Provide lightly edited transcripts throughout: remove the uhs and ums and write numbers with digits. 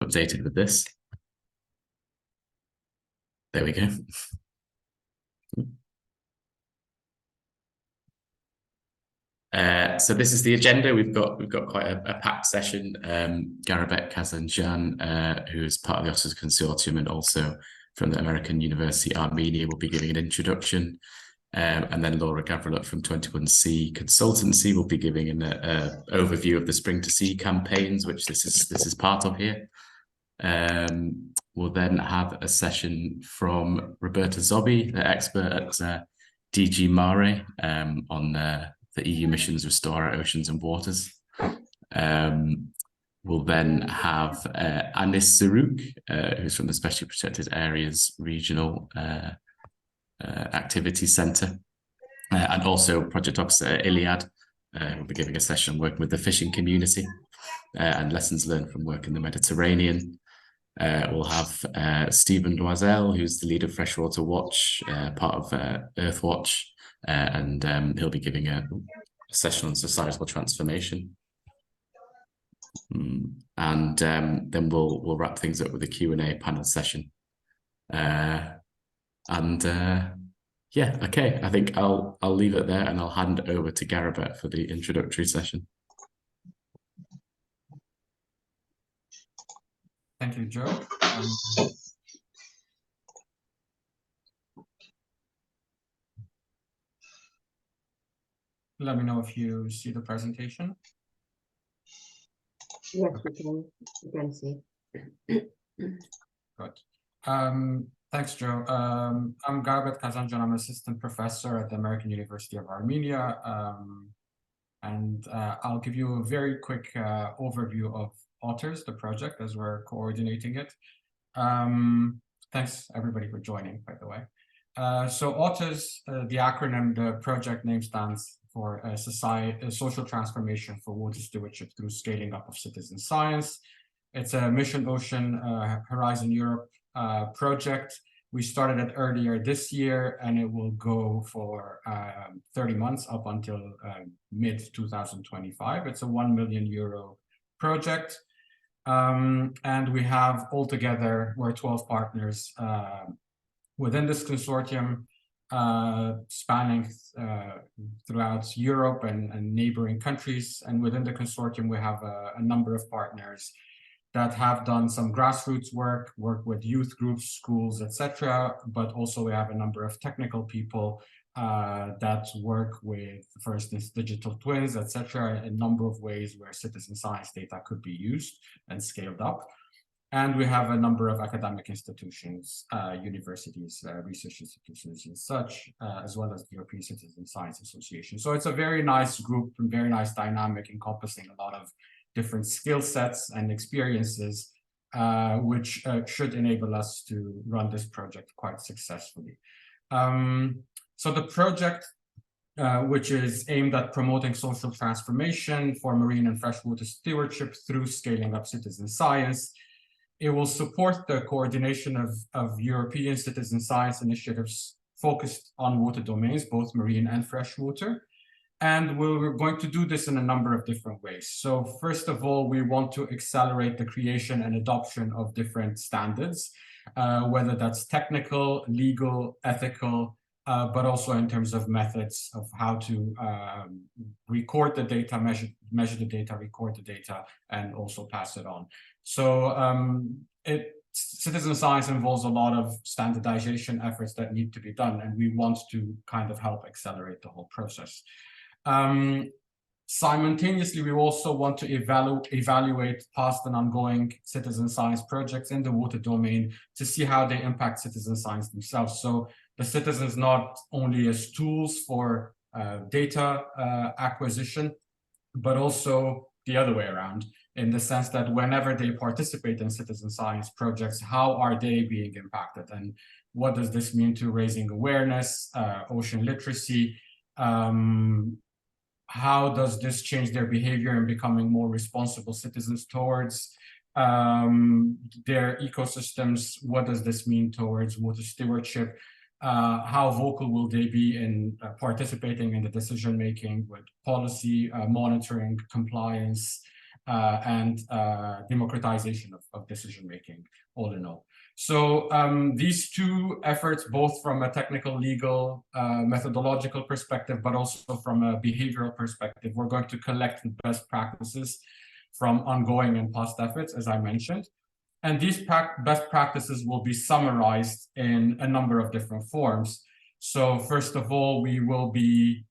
updated with this. There we go. So this is the agenda. We've got quite a packed session. Garabet, Kazanjian, who is part of the OTTERS consortium and also from the American University Armenia, will be giving an introduction. And then Laura Gavriluk from 21C Consultancy will be giving an overview of the Spring to Sea campaigns, which this is part of here. We'll then have a session from Roberta Zobbi, the expert at DG MARE, on the EU missions Restore Our Oceans and Waters. We'll then have Anis Zarrouk, who's from the Specially Protected Areas Regional Activity Centre, and also Project Officer ILIAD, will be giving a session working with the fishing community and lessons learned from work in the Mediterranean. We'll have Stephen Loiselle, who's the lead of Freshwater Watch, part of Earthwatch, and he'll be giving a session on societal transformation. And then we'll wrap things up with a Q&A panel session. Yeah, okay, I think I'll leave it there and I'll hand over to Garabet for the introductory session. Thank you, Joe. Let me know if you see the presentation. Yes, we can see. Good. Thanks, Joe. I'm Garabet Kazanjian. I'm assistant professor at the American University of Armenia. And I'll give you a very quick overview of OTTERS, the project, as we're coordinating it. Thanks, everybody, for joining, by the way. So OTTERS, the acronym, the project name stands for a social transformation for water stewardship through scaling up of citizen science. It's a Mission Ocean Horizon Europe project. We started it earlier this year, and it will go for 30 months up until mid-2025. It's a €1 million project. And we have altogether, we're 12 partners within this consortium, spanning throughout Europe and neighboring countries. And within the consortium, we have a number of partners that have done some grassroots work with youth groups, schools, etc. But also we have a number of technical people that work with, for instance, digital twins, etc. A number of ways where citizen science data could be used and scaled up. And we have a number of academic institutions, universities, research institutions and such, as well as the European Citizen Science Association. So it's a very nice group and very nice dynamic encompassing a lot of different skill sets and experiences, which should enable us to run this project quite successfully. So the project, which is aimed at promoting social transformation for marine and freshwater stewardship through scaling up citizen science, it will support the coordination of European citizen science initiatives focused on water domains, both marine and freshwater. And we're going to do this in a number of different ways. So first of all, we want to accelerate the creation and adoption of different standards, whether that's technical, legal, ethical, but also in terms of methods of how to record the data, measure the data, record the data, and also pass it on. So citizen science involves a lot of standardization efforts that need to be done, and we want to kind of help accelerate the whole process. Simultaneously, we also want to evaluate past and ongoing citizen science projects in the water domain to see how they impact citizen science themselves. So the citizens not only as tools for data acquisition, but also the other way around, in the sense that whenever they participate in citizen science projects, how are they being impacted? And what does this mean to raising awareness, ocean literacy? How does this change their behavior in becoming more responsible citizens towards their ecosystems? What does this mean towards water stewardship? How vocal will they be in participating in the decision-making with policy, monitoring, compliance, and democratization of decision-making, all in all. So these two efforts, both from a technical, legal, methodological perspective, but also from a behavioral perspective, we're going to collect the best practices from ongoing and past efforts, as I mentioned. And these best practices will be summarized in a number of different forms. So first of all, we will be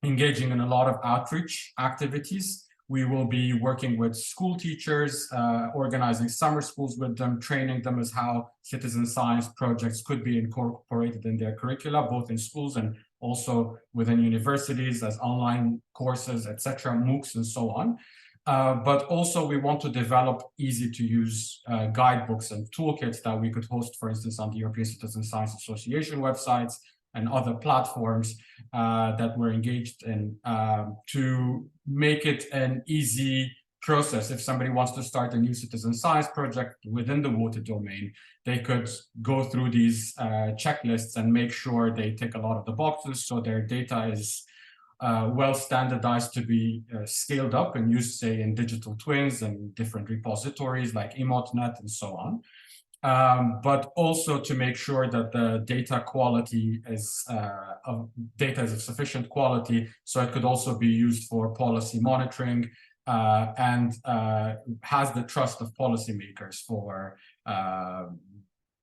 engaging in a lot of outreach activities. We will be working with school teachers, organizing summer schools with them, training them as how citizen science projects could be incorporated in their curricula, both in schools and also within universities as online courses, etc., MOOCs, and so on. But also we want to develop easy-to-use guidebooks and toolkits that we could host, for instance, on the European Citizen Science Association websites and other platforms that we're engaged in to make it an easy process. If somebody wants to start a new citizen science project within the water domain, they could go through these checklists and make sure they tick a lot of the boxes so their data is well standardized to be scaled up and used, say, in digital twins and different repositories like EmotNet and so on. But also to make sure that the data quality is of sufficient quality, so it could also be used for policy monitoring and has the trust of policymakers for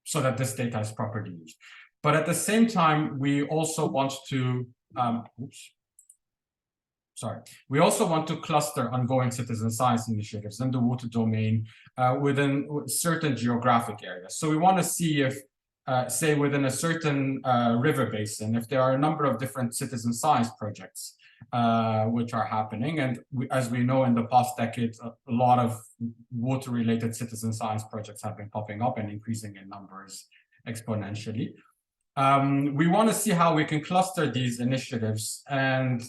so that this data is properly used. But at the same time, we also want to we also want to cluster ongoing citizen science initiatives in the water domain within certain geographic areas. So we want to see if, say, within a certain river basin, if there are a number of different citizen science projects which are happening. And as we know, in the past decades, a lot of water-related citizen science projects have been popping up and increasing in numbers exponentially. We want to see how we can cluster these initiatives and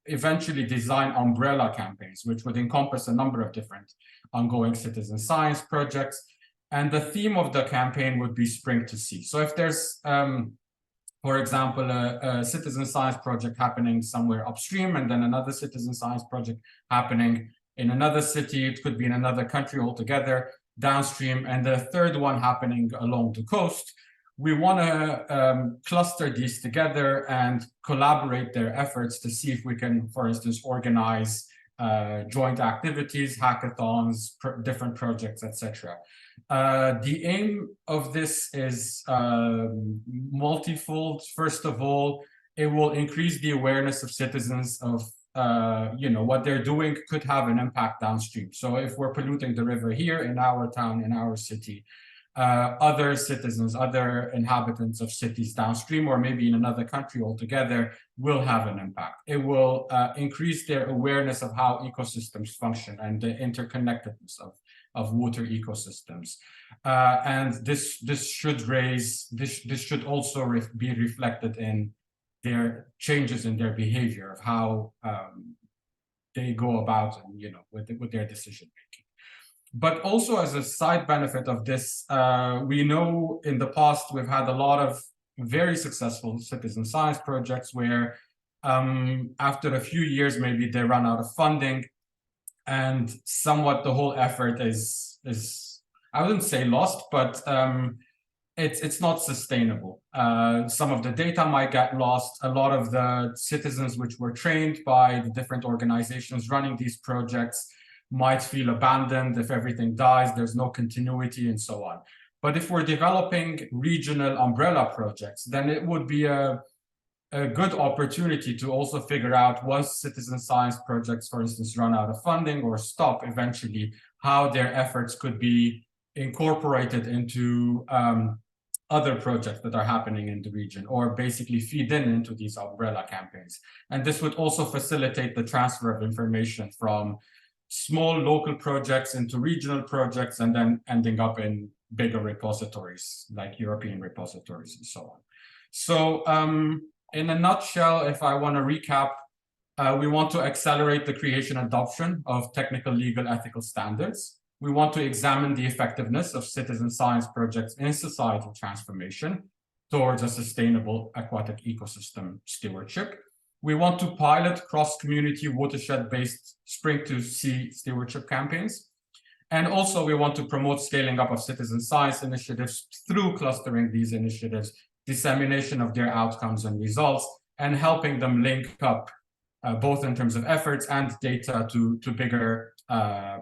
eventually design umbrella campaigns, which would encompass a number of different ongoing citizen science projects. And the theme of the campaign would be Spring to Sea. So if there's, for example, a citizen science project happening somewhere upstream, and then another citizen science project happening in another city, it could be in another country altogether, downstream, and the third one happening along the coast, we want to cluster these together and collaborate their efforts to see if we can, for instance, organize joint activities, hackathons, different projects, etc. The aim of this is multifold. First of all, it will increase the awareness of citizens of what they're doing could have an impact downstream. So if we're polluting the river here in our town, in our city, other citizens, other inhabitants of cities downstream, or maybe in another country altogether, will have an impact. It will increase their awareness of how ecosystems function and the interconnectedness of water ecosystems. And this should also be reflected in their changes in their behavior of how they go about and with their decision making. But also as a side benefit of this, we know in the past we've had a lot of very successful citizen science projects where after a few years, maybe they run out of funding and somewhat the whole effort is I wouldn't say lost, but it's not sustainable. Some of the data might get lost. A lot of the citizens which were trained by the different organizations running these projects might feel abandoned. If everything dies, there's no continuity and so on. But if we're developing regional umbrella projects, then it would be a good opportunity to also figure out, once citizen science projects, for instance, run out of funding or stop eventually, how their efforts could be incorporated into other projects that are happening in the region, or basically feed into these umbrella campaigns. And this would also facilitate the transfer of information from small local projects into regional projects, and then ending up in bigger repositories like European repositories and so on. So in a nutshell, if I want to recap, we want to accelerate the creation and adoption of technical, legal, ethical standards. We want to examine the effectiveness of citizen science projects in societal transformation towards a sustainable aquatic ecosystem stewardship. We want to pilot cross-community watershed-based spring-to-sea stewardship campaigns. And also we want to promote scaling up of citizen science initiatives through clustering these initiatives, dissemination of their outcomes and results, and helping them link up both in terms of efforts and data to bigger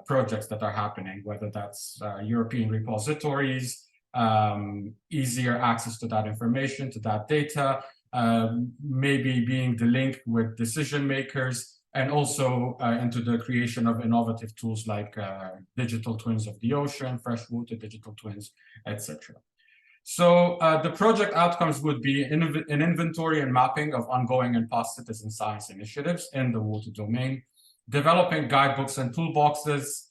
projects that are happening, whether that's European repositories, easier access to that information, to that data, maybe being the link with decision makers, and also into the creation of innovative tools like digital twins of the ocean, freshwater digital twins, etc. So the project outcomes would be an inventory and mapping of ongoing and past citizen science initiatives in the water domain, developing guidebooks and toolboxes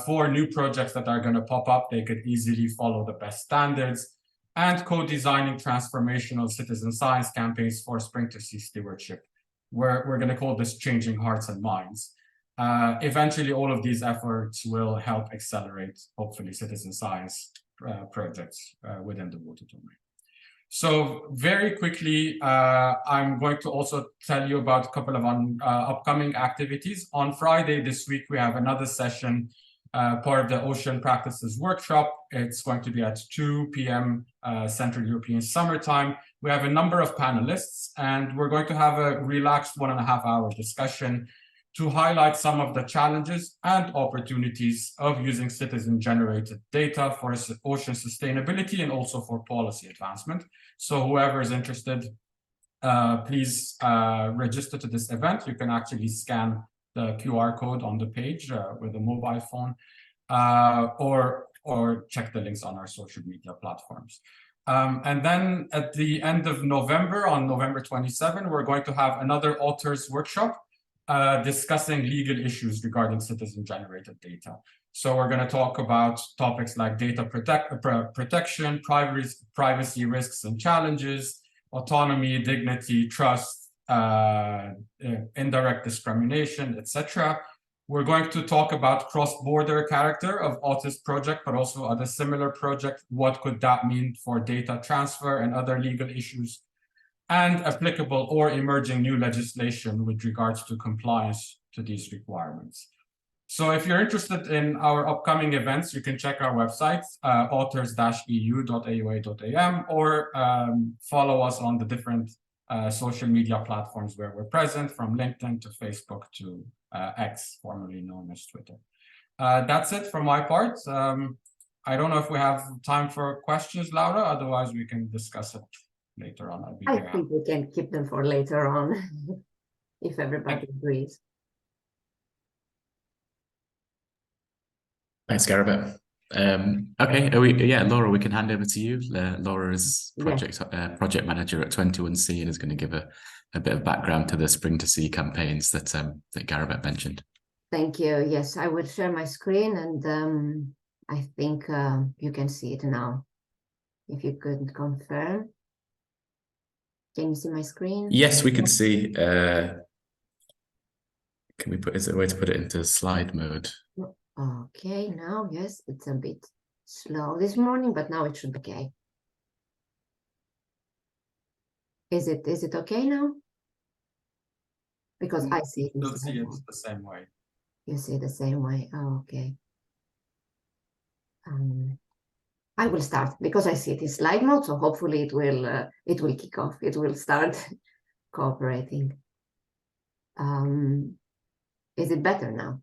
for new projects that are going to pop up. They could easily follow the best standards, and co-designing transformational citizen science campaigns for spring-to-sea stewardship. We're going to call this Changing Hearts and Minds. Eventually, all of these efforts will help accelerate, hopefully, citizen science projects within the water domain. So very quickly, I'm going to also tell you about a couple of upcoming activities. On Friday this week, we have another session, part of the Ocean Practices Workshop. It's going to be at 2 p.m. Central European Summer Time. We have a number of panelists, and we're going to have a relaxed 1.5-hour discussion to highlight some of the challenges and opportunities of using citizen-generated data for ocean sustainability and also for policy advancement. So whoever is interested, please register to this event. You can actually scan the QR code on the page with a mobile phone, or check the links on our social media platforms. And then at the end of November, on November 27, we're going to have another OTTERS workshop discussing legal issues regarding citizen-generated data. So we're going to talk about topics like data protection, privacy risks and challenges, autonomy, dignity, trust, indirect discrimination, etc. We're going to talk about cross-border character of OTTERS project, but also other similar projects. What could that mean for data transfer and other legal issues, and applicable or emerging new legislation with regards to compliance to these requirements. So if you're interested in our upcoming events, you can check our website, otters-eu.aua.am, or follow us on the different social media platforms where we're present, from LinkedIn to Facebook to X, formerly known as Twitter. That's it from my part. I don't know if we have time for questions, Laura, otherwise we can discuss it later on. I think we can keep them for later on, if everybody agrees. Thanks, Garabet. Okay, Laura, we can hand over to you. Laura is project manager at 21C and is going to give a bit of background to the Spring to Sea campaigns that Garabet mentioned. Thank you. Yes, I will share my screen, and I think you can see it now. If you could confirm. Can you see my screen? Yes, we can see. Can we put, is there a way to put it into slide mode? Okay, now, yes, it's a bit slow this morning, but now it should be okay. Is it okay now? Because I see it. You'll see it the same way. You see it the same way. Oh, okay. I will start because I see it in slide mode, so hopefully it will kick off. It will start cooperating. Is it better now?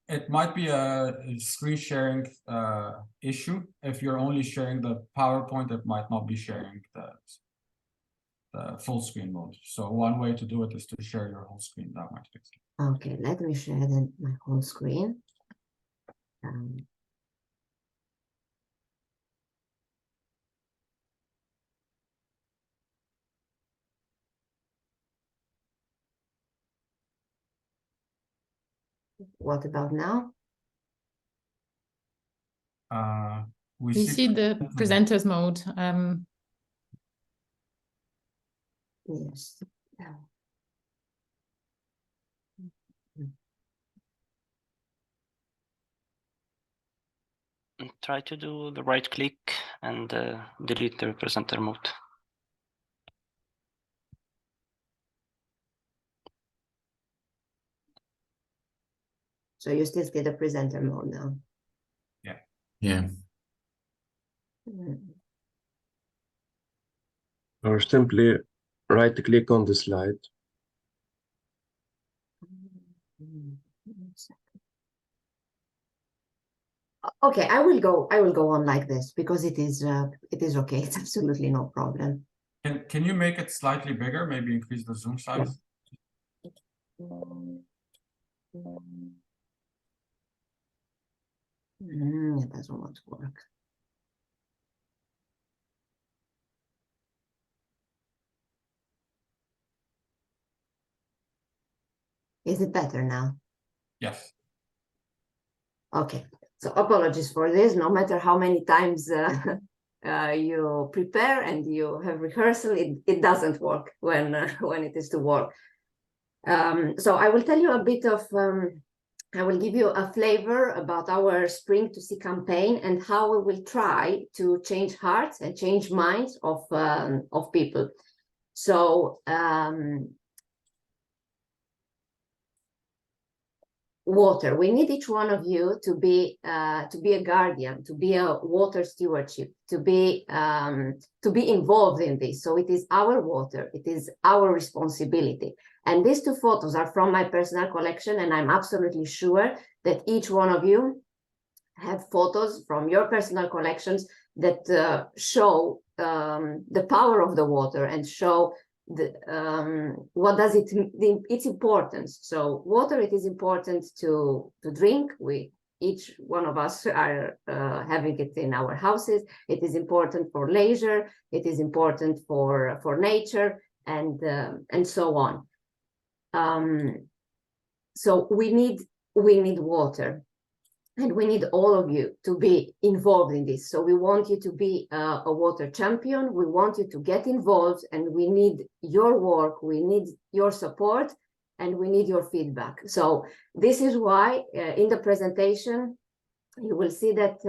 It might be a screen sharing issue. If you're only sharing the PowerPoint, it might not be sharing the full screen mode. So one way to do it is to share your whole screen. That might fix it. Okay, let me share then my whole screen. What about now? We see the presenters mode. Yes. Try to do the right click and delete the presenter mode. So you still see the presenter mode now. Yeah. Or simply right-click on the slide. Okay, I will go on like this because it is okay. It's absolutely no problem. Can you make it slightly bigger? Maybe increase the zoom size? It doesn't want to work. Is it better now? Yes. Okay, so apologies for this. No matter how many times you prepare and you have rehearsal, it doesn't work when it is to work. So I will tell you a bit of, I will give you a flavor about our Spring to Sea campaign and how we will try to change hearts and change minds of people. So water. We need each one of you to be a guardian, to be a water stewardship, to be involved in this. So it is our water. It is our responsibility. And these two photos are from my personal collection, and I'm absolutely sure that each one of you have photos from your personal collections that show the power of the water and show what does its importance. So water, it is important to drink. Each one of us are having it in our houses. It is important for leisure. It is important for nature and so on. So we need water, and we need all of you to be involved in this. So we want you to be a water champion. We want you to get involved, and we need your work. We need your support, and we need your feedback. So this is why in the presentation, you will see that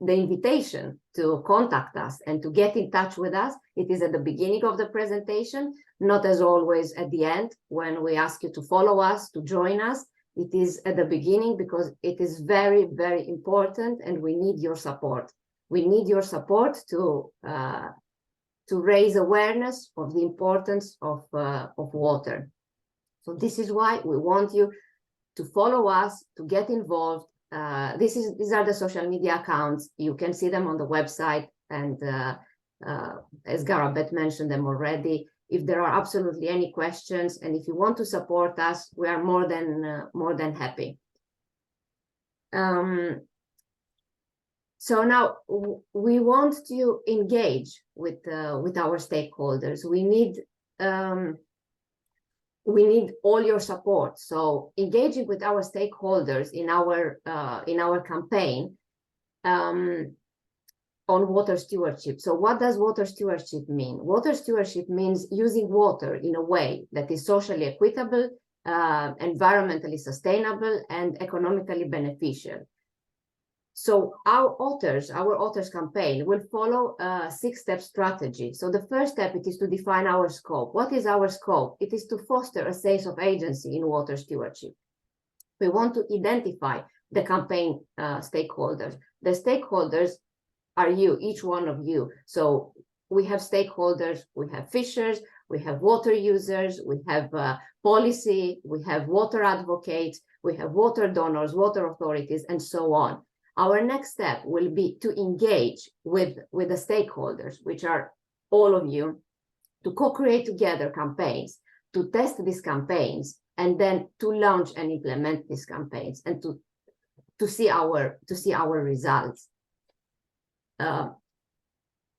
the invitation to contact us and to get in touch with us, it is at the beginning of the presentation, not as always at the end when we ask you to follow us, to join us. It is at the beginning because it is very, very important, and we need your support. We need your support to raise awareness of the importance of water. So this is why we want you to follow us, to get involved. These are the social media accounts. You can see them on the website, and as Garabet mentioned them already. If there are absolutely any questions, and if you want to support us, we are more than happy. So now we want to engage with our stakeholders. We need all your support. So engaging with our stakeholders in our campaign on water stewardship. So what does water stewardship mean? Water stewardship means using water in a way that is socially equitable, environmentally sustainable, and economically beneficial. So our OTTERS campaign will follow a 6-step strategy. So the first step, it is to define our scope. What is our scope? It is to foster a sense of agency in water stewardship. We want to identify the campaign stakeholders. The stakeholders are you, each one of you. So we have stakeholders, we have fishers, we have water users, we have policy, we have water advocates, we have water donors, water authorities, and so on. Our next step will be to engage with the stakeholders, which are all of you, to co-create together campaigns, to test these campaigns, and then to launch and implement these campaigns, and to see our results.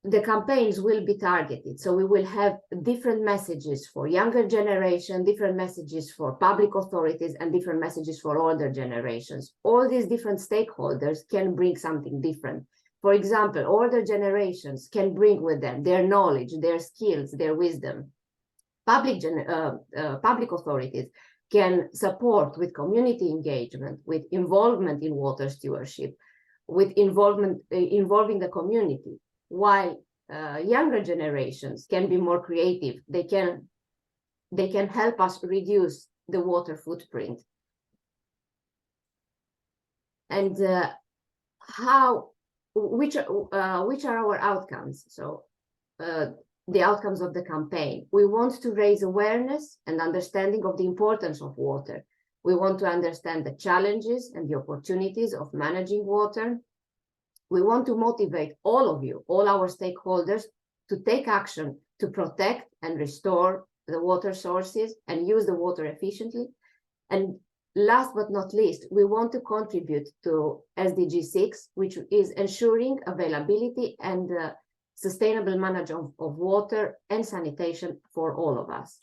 The campaigns will be targeted. So we will have different messages for younger generation, different messages for public authorities, and different messages for older generations. All these different stakeholders can bring something different. For example, older generations can bring with them their knowledge, their skills, their wisdom. Public authorities can support with community engagement, with involvement in water stewardship, with involving the community, while younger generations can be more creative. They can help us reduce the water footprint. And which are our outcomes? So the outcomes of the campaign. We want to raise awareness and understanding of the importance of water. We want to understand the challenges and the opportunities of managing water. We want to motivate all of you, all our stakeholders, to take action to protect and restore the water sources and use the water efficiently. And last but not least, we want to contribute to SDG 6, which is ensuring availability and sustainable management of water and sanitation for all of us.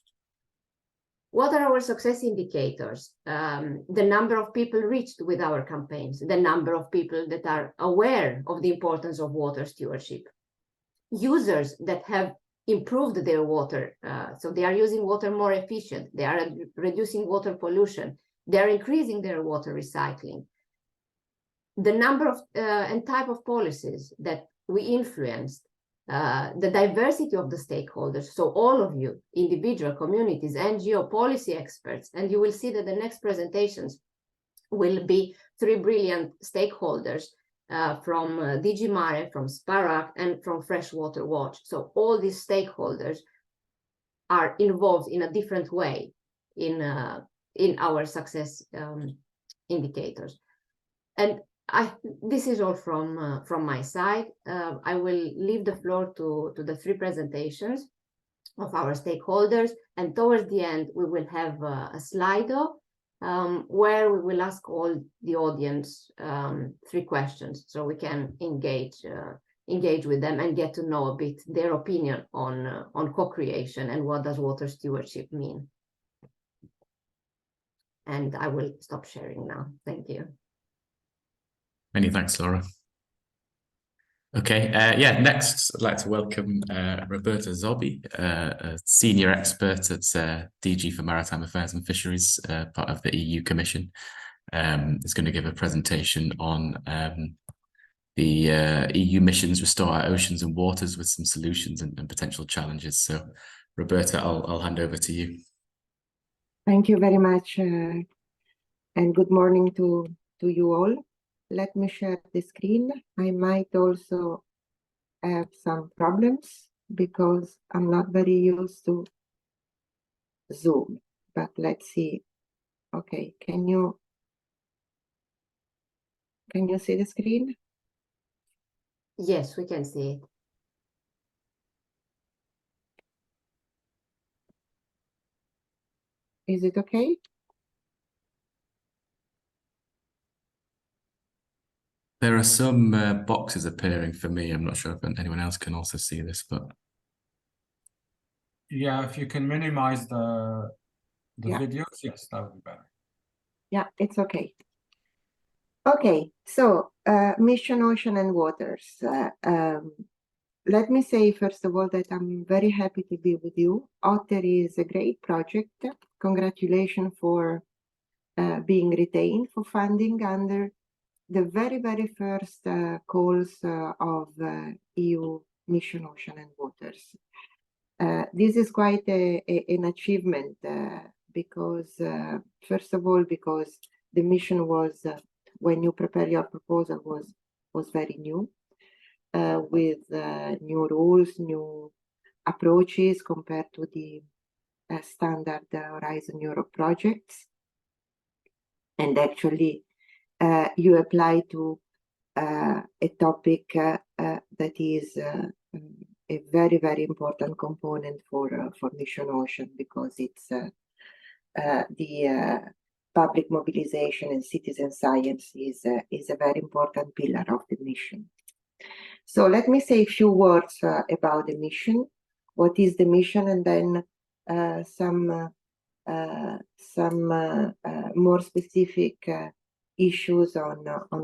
What are our success indicators? The number of people reached with our campaigns, the number of people that are aware of the importance of water stewardship, users that have improved their water, so they are using water more efficient, they are reducing water pollution, they are increasing their water recycling. The number of and type of policies that we influenced, the diversity of the stakeholders, so all of you, individual communities, NGO, policy experts, and you will see that the next presentations will be 3 brilliant stakeholders from DG MARE, from SPARAC, and from Freshwater Watch. So all these stakeholders are involved in a different way in our success indicators. And this is all from my side. I will leave the floor to the 3 presentations of our stakeholders, and towards the end we will have a Slido where we will ask all the audience 3 questions, so we can engage with them and get to know a bit their opinion on co-creation and what does water stewardship mean. And I will stop sharing now. Thank you. Many thanks, Laura. Okay, next I'd like to welcome Roberta Zobbi, a senior expert at DG for Maritime Affairs and Fisheries, part of the EU Commission. Is going to give a presentation on the EU missions Restore Our Oceans and Waters with some solutions and potential challenges. So, Roberta, I'll hand over to you. Thank you very much, and good morning to you all. Let me share the screen. I might also have some problems because I'm not very used to Zoom, but let's see. Okay, can you see the screen? Yes, we can see it. Is it okay? There are some boxes appearing for me. I'm not sure if anyone else can also see this, but yeah, if you can minimize the videos, yes, that would be better. Yeah, it's okay. Okay, so Mission Ocean and Waters. Let me say, first of all, that I'm very happy to be with you. OTTERS is a great project. Congratulations for being retained for funding under the very, very first calls of EU Mission Ocean and Waters. This is quite an achievement because, first of all, because the mission was, when you prepare your proposal, was very new, with new rules, new approaches compared to the standard Horizon Europe projects. And actually, you apply to a topic that is a very, very important component for Mission Ocean, because it's the public mobilization and citizen science is a very important pillar of the mission. So let me say a few words about the mission. What is the mission, and then some more specific issues on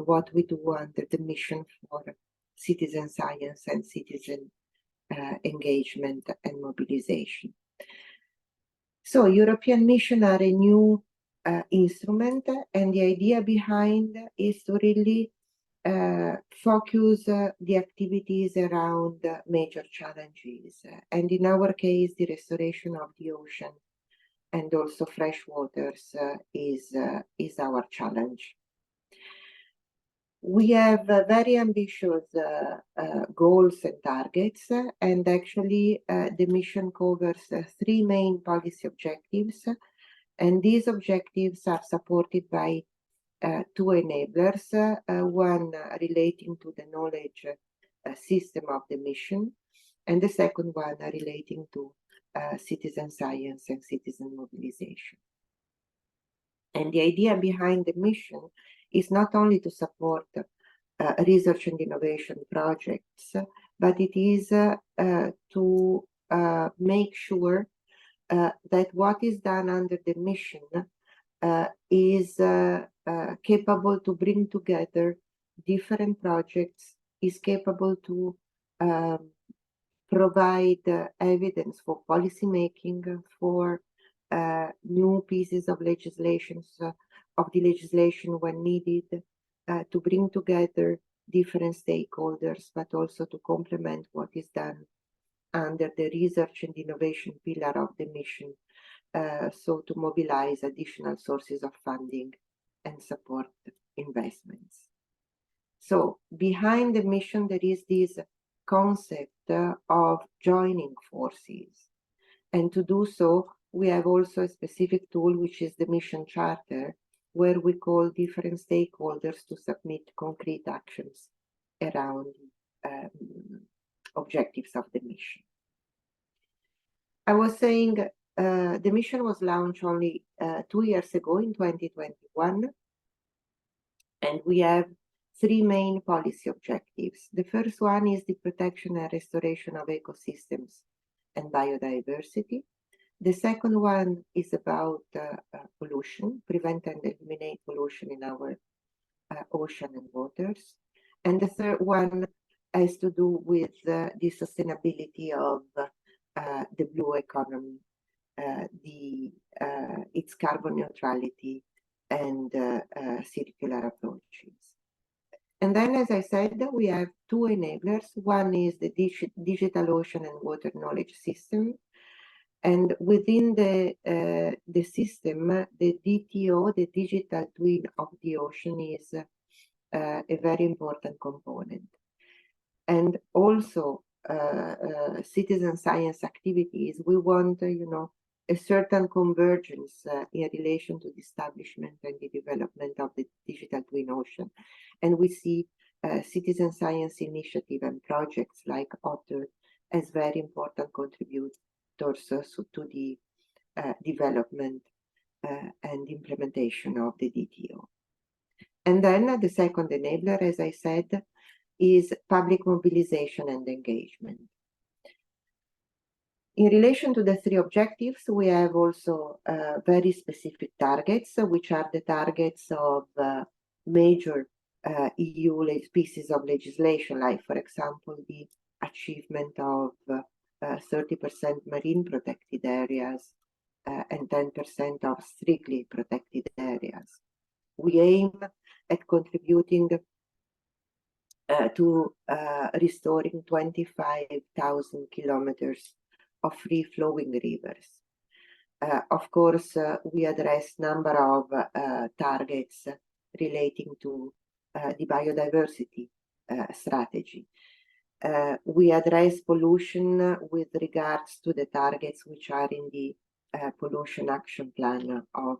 what we do under the mission for citizen science and citizen engagement and mobilization. So European mission are a new instrument, and the idea behind is to really focus the activities around major challenges, and in our case, the restoration of the ocean and also fresh waters is our challenge. We have very ambitious goals and targets, and actually the mission covers 3 main policy objectives, and these objectives are supported by 2 enablers, one relating to the knowledge system of the mission, and the second one relating to citizen science and citizen mobilization. And the idea behind the mission is not only to support research and innovation projects, but it is to make sure that what is done under the mission is capable to bring together different projects, is capable to provide evidence for policy making, for new pieces of legislation, of the legislation when needed, to bring together different stakeholders, but also to complement what is done under the research and innovation pillar of the mission, so to mobilize additional sources of funding and support investments. So behind the mission, there is this concept of joining forces. And to do so, we have also a specific tool, which is the mission charter, where we call different stakeholders to submit concrete actions around objectives of the mission. I was saying the mission was launched only 2 years ago in 2021, and we have 3 main policy objectives. The first one is the protection and restoration of ecosystems and biodiversity. The second one is about pollution, prevent and eliminate pollution in our ocean and waters. And the third one has to do with the sustainability of the blue economy, its carbon neutrality and circular approaches. And then, as I said, we have 2 enablers. One is the digital ocean and water knowledge system. And within the system, the DTO, the digital twin of the ocean, is a very important component. And also citizen science activities, we want, a certain convergence in relation to the establishment and the development of the digital twin ocean. And we see citizen science initiative and projects like OTTERS as very important contributors to the development and implementation of the DTO. And then the second enabler, as I said, is public mobilization and engagement. In relation to the 3 objectives, we have also very specific targets, which are the targets of major EU pieces of legislation, like, for example, the achievement of 30% marine protected areas and 10% of strictly protected areas. We aim at contributing to restoring 25,000 kilometers of free-flowing rivers. Of course, we address number of targets relating to the biodiversity strategy. We address pollution with regards to the targets which are in the pollution action plan of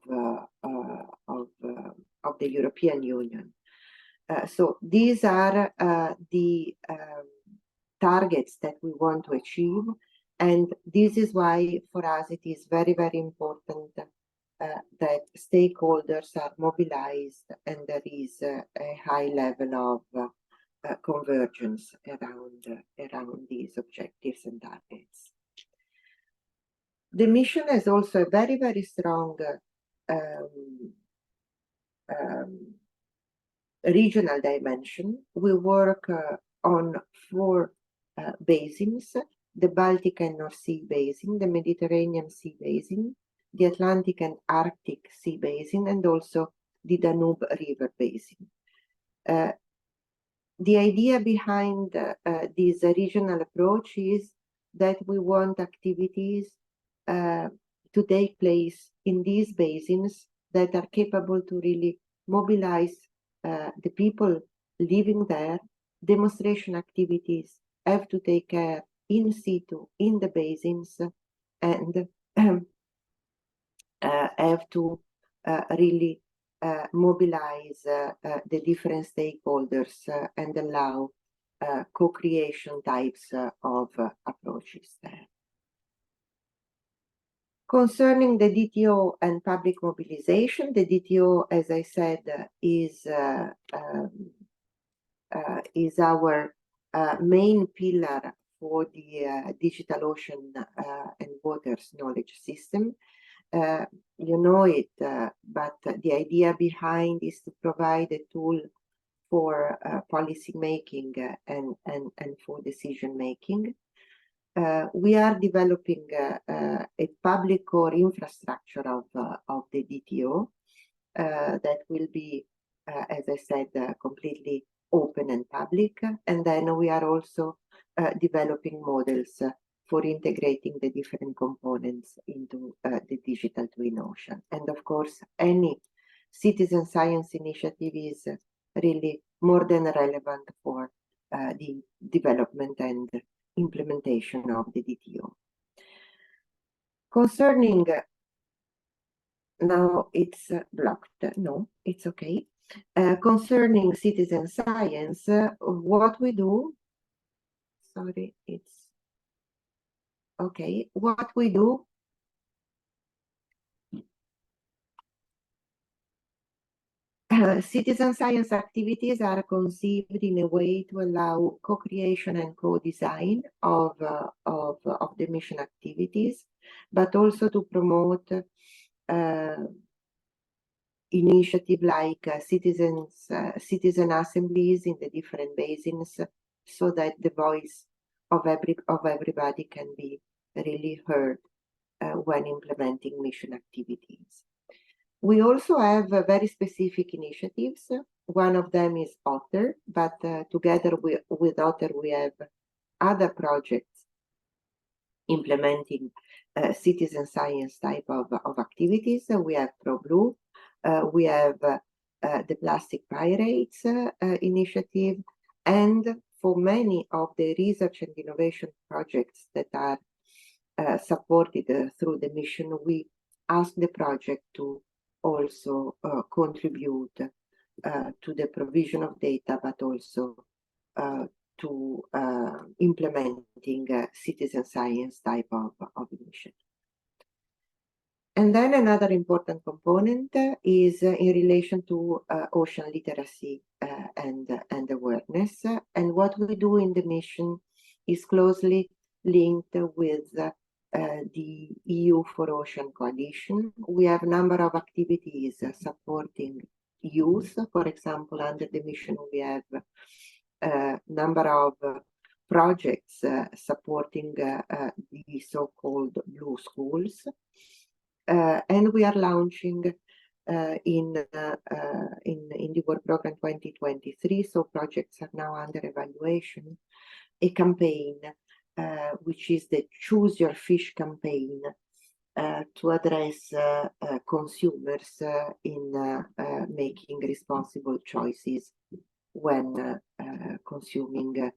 the European Union. So these are the targets that we want to achieve, and this is why for us it is very, very important that stakeholders are mobilized and there is a high level of convergence around these objectives and targets. The mission has also a very, very strong regional dimension. We work on 4 basins: the Baltic and North Sea Basin, the Mediterranean Sea Basin, the Atlantic and Arctic Sea Basin, and also the Danube River Basin. The idea behind this regional approach is that we want activities to to take place in these basins that are capable to really mobilize the people living there. Demonstration activities have to take care in situ in the basins and have to really mobilize the different stakeholders and allow co-creation types of approaches there. Concerning the DTO and public mobilization, the DTO, as I said, is our main pillar for the digital ocean and waters knowledge system. You know it, but the idea behind is to provide a tool for policy making and for decision making. We are developing a public core infrastructure of the DTO that will be, as I said, completely open and public. And then we are also developing models for integrating the different components into the digital twin ocean. And of course, any citizen science initiative is really more than relevant for the development and implementation of the DTO. Concerning, now it's blocked, no, it's okay. Concerning citizen science, what we do, sorry, it's okay, what we do citizen science activities are conceived in a way to allow co-creation and co-design of the mission activities, but also to promote initiative like citizen assemblies in the different basins, so that the voice of everybody can be really heard when implementing mission activities. We also have very specific initiatives. One of them is OTTER, but together with OTTER, we have other projects implementing citizen science type of activities. We have ProBlue, we have the Plastic Pirates initiative, and for many of the research and innovation projects that are supported through the mission, we ask the project to also contribute to the provision of data, but also to implementing citizen science type of initiative. And then another important component is in relation to ocean literacy and awareness. And what we do in the mission is closely linked with the EU for Ocean Coalition. We have a number of activities supporting youth. For example, under the mission, we have a number of projects supporting the so-called blue schools. And we are launching in the work program 2023, so projects are now under evaluation, a campaign which is the Choose Your Fish campaign to address consumers in making responsible choices when consuming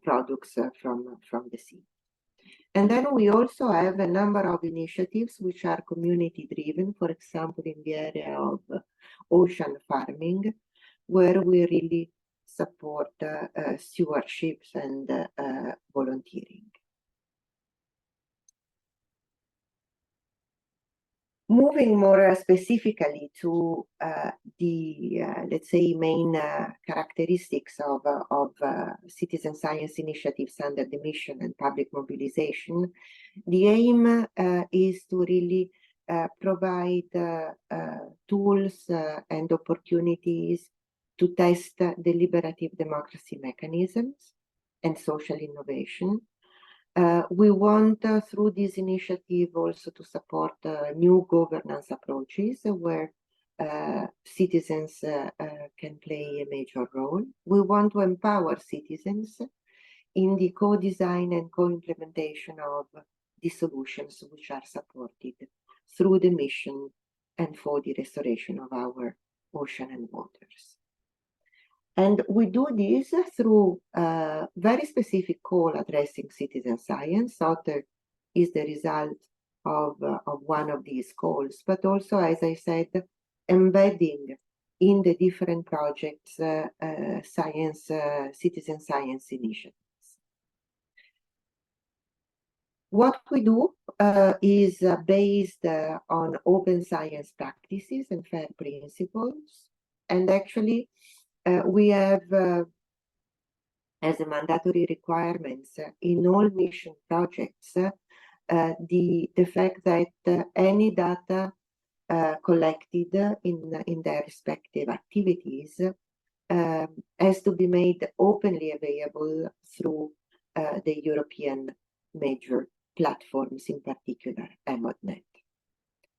products from the sea. And then we also have a number of initiatives which are community driven, for example, in the area of ocean farming, where we really support stewardships and volunteering. Moving more specifically to the, let's say, main characteristics of citizen science initiatives under the mission and public mobilization, the aim is to really provide tools and opportunities to test deliberative democracy mechanisms and social innovation. We want, through this initiative, also to support new governance approaches where citizens can play a major role. We want to empower citizens in the co-design and co-implementation of the solutions which are supported through the mission and for the restoration of our ocean and waters. And we do this through a very specific call addressing citizen science. OTTER is the result of one of these calls, but also, as I said, embedding in the different projects citizen science initiatives. What we do is based on open science practices and FAIR principles, and actually we have as a mandatory requirements in all mission projects the fact that any data collected in their respective activities has to be made openly available through the European major platforms, in particular ModNet.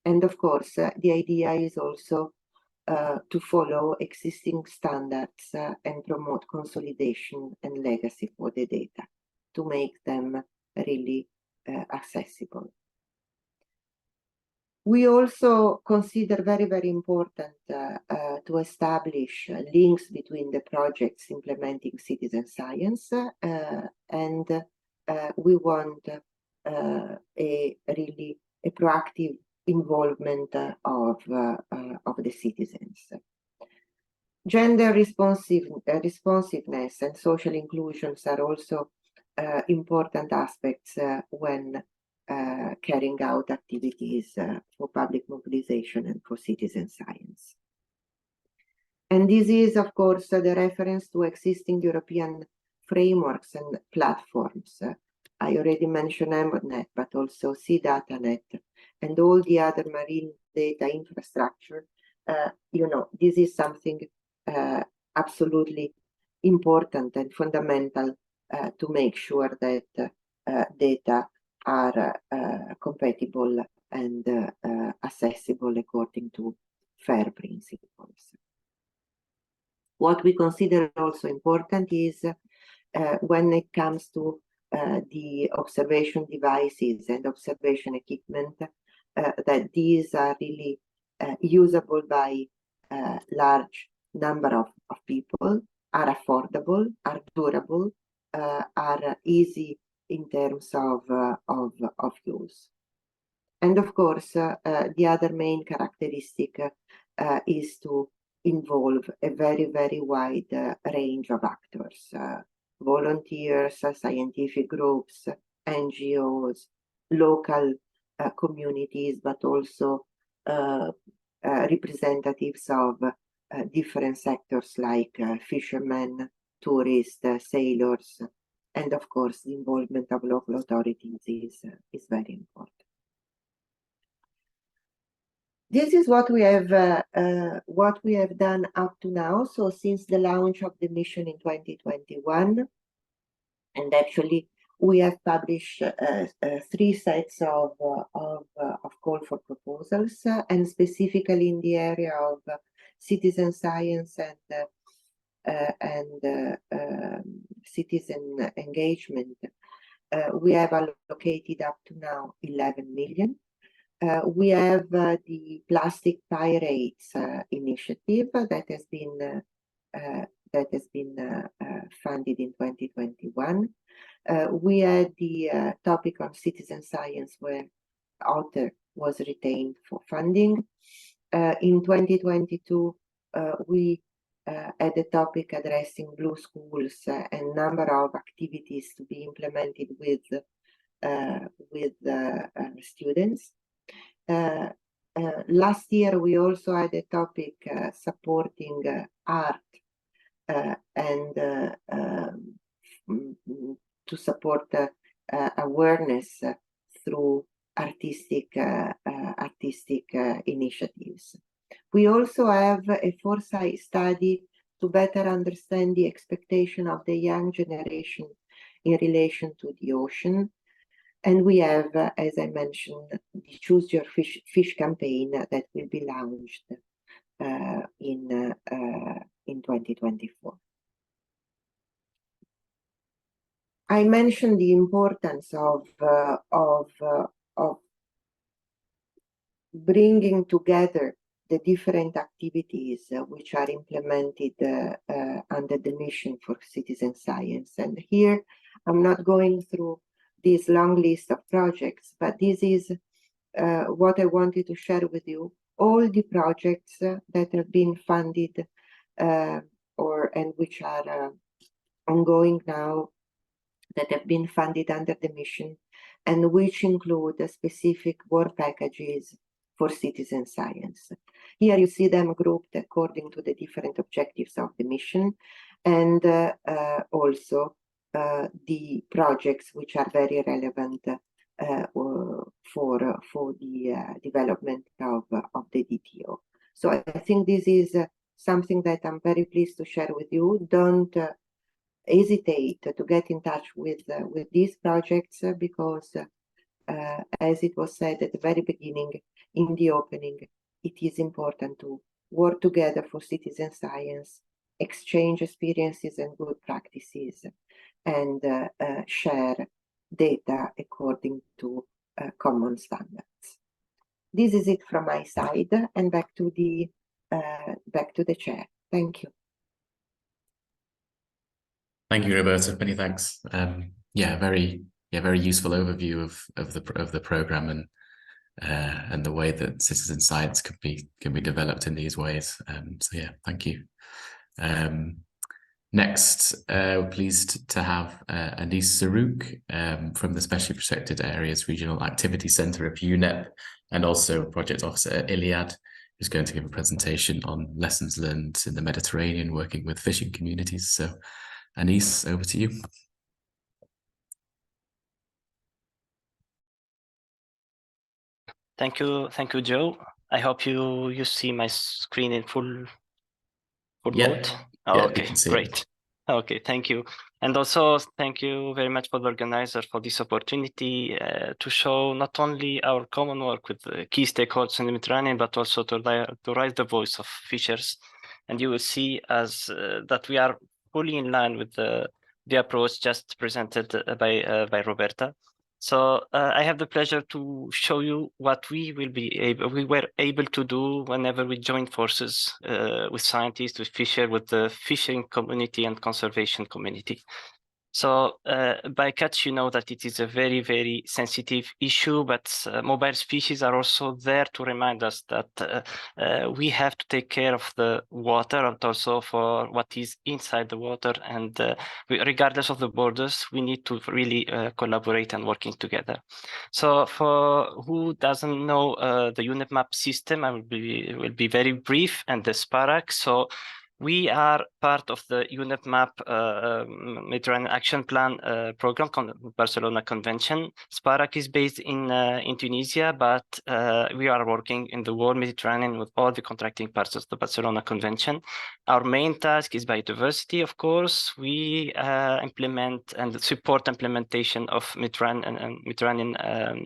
And of course, the idea is also to follow existing standards and promote consolidation and legacy for the data to make them really accessible. We also consider very, very important to establish links between the projects implementing citizen science and we want a really proactive involvement of the citizens. Gender responsiveness and social inclusions are also important aspects when carrying out activities for public mobilization and for citizen science. And this is, of course, the reference to existing European frameworks and platforms. I already mentioned ModNet, but also SeaDataNet and all the other marine data infrastructure. You know, this is something absolutely important and fundamental to make sure that data are compatible and accessible according to FAIR principles. What we consider also important is when it comes to the observation devices and observation equipment, that these are really usable by a large number of people, are affordable, are durable, are easy in terms of use. And of course, the other main characteristic is to involve a very, very wide range of actors, volunteers, scientific groups, NGOs, local communities, but also representatives of different sectors like fishermen, tourists, sailors, and of course the involvement of local authorities is very important. This is what we have done up to now. So since the launch of the mission in 2021, and actually we have published 3 sets of call for proposals, and specifically in the area of citizen science and citizen engagement, we have allocated up to now 11 million. We have the plastic pirates initiative that has been funded in 2021. We had the topic of citizen science where OTTER was retained for funding. In 2022, we had a topic addressing blue schools and number of activities to be implemented with students. Last year, we also had a topic supporting art and to support awareness through artistic initiatives. We also have a foresight study to better understand the expectation of the young generation in relation to the ocean. And we have, as I mentioned, the Choose Your Fish campaign that will be launched in 2024. I mentioned the importance of of bringing together the different activities which are implemented under the mission for citizen science. And here, I'm not going through this long list of projects, but this is what I wanted to share with you. All the projects that have been funded and which are ongoing now, that have been funded under the mission, and which include specific work packages for citizen science. Here you see them grouped according to the different objectives of the mission, and also the projects which are very relevant for the development of the DTO. So I think this is something that I'm very pleased to share with you. Don't hesitate to get in touch with these projects because as it was said at the very beginning in the opening, it is important to work together for citizen science, exchange experiences and good practices, and share data according to common standards. This is it from my side, and back to the chair. Thank you. Thank you, Roberta. Many thanks. Very useful overview of the program and the way that citizen science can be developed in these ways. So yeah, thank you. Next, we're pleased to have Anis Zarrouk from the Specially Protected Areas Regional Activity Centre of UNEP, and also Project Officer at ILIAD, who's going to give a presentation on lessons learned in the Mediterranean working with fishing communities. So Anis, over to you. Thank you, Joe. I hope you see my screen in full mode. Oh, okay, great. Okay, thank you. And also thank you very much for the organizer for this opportunity to show not only our common work with key stakeholders in the Mediterranean, but also to raise the voice of fishers. And you will see that we are fully in line with the approach just presented by Roberta. So I have the pleasure to show you what we were able to do whenever we joined forces with scientists, with fishers, with the fishing community and conservation community. So bycatch, you know that it is a very, very sensitive issue, but mobile species are also there to remind us that we have to take care of the water and also for what is inside the water. And regardless of the borders, we need to really collaborate and working together. So for who doesn't know the UNEP map system, I will be very brief, and the SPARAC. So we are part of the UNEP MAP Mediterranean Action Plan program, Barcelona Convention. SPARAC is based in Tunisia, but we are working in the whole Mediterranean with all the contracting parts of the Barcelona Convention. Our main task is biodiversity, of course. We implement and support implementation of Mediterranean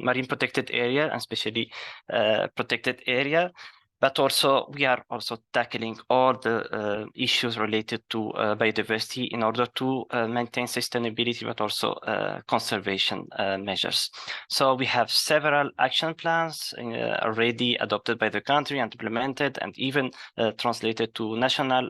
marine protected area, and especially protected area. But also, we are also tackling all the issues related to biodiversity in order to maintain sustainability, but also conservation measures. So we have several action plans already adopted by the country and implemented, and even translated to national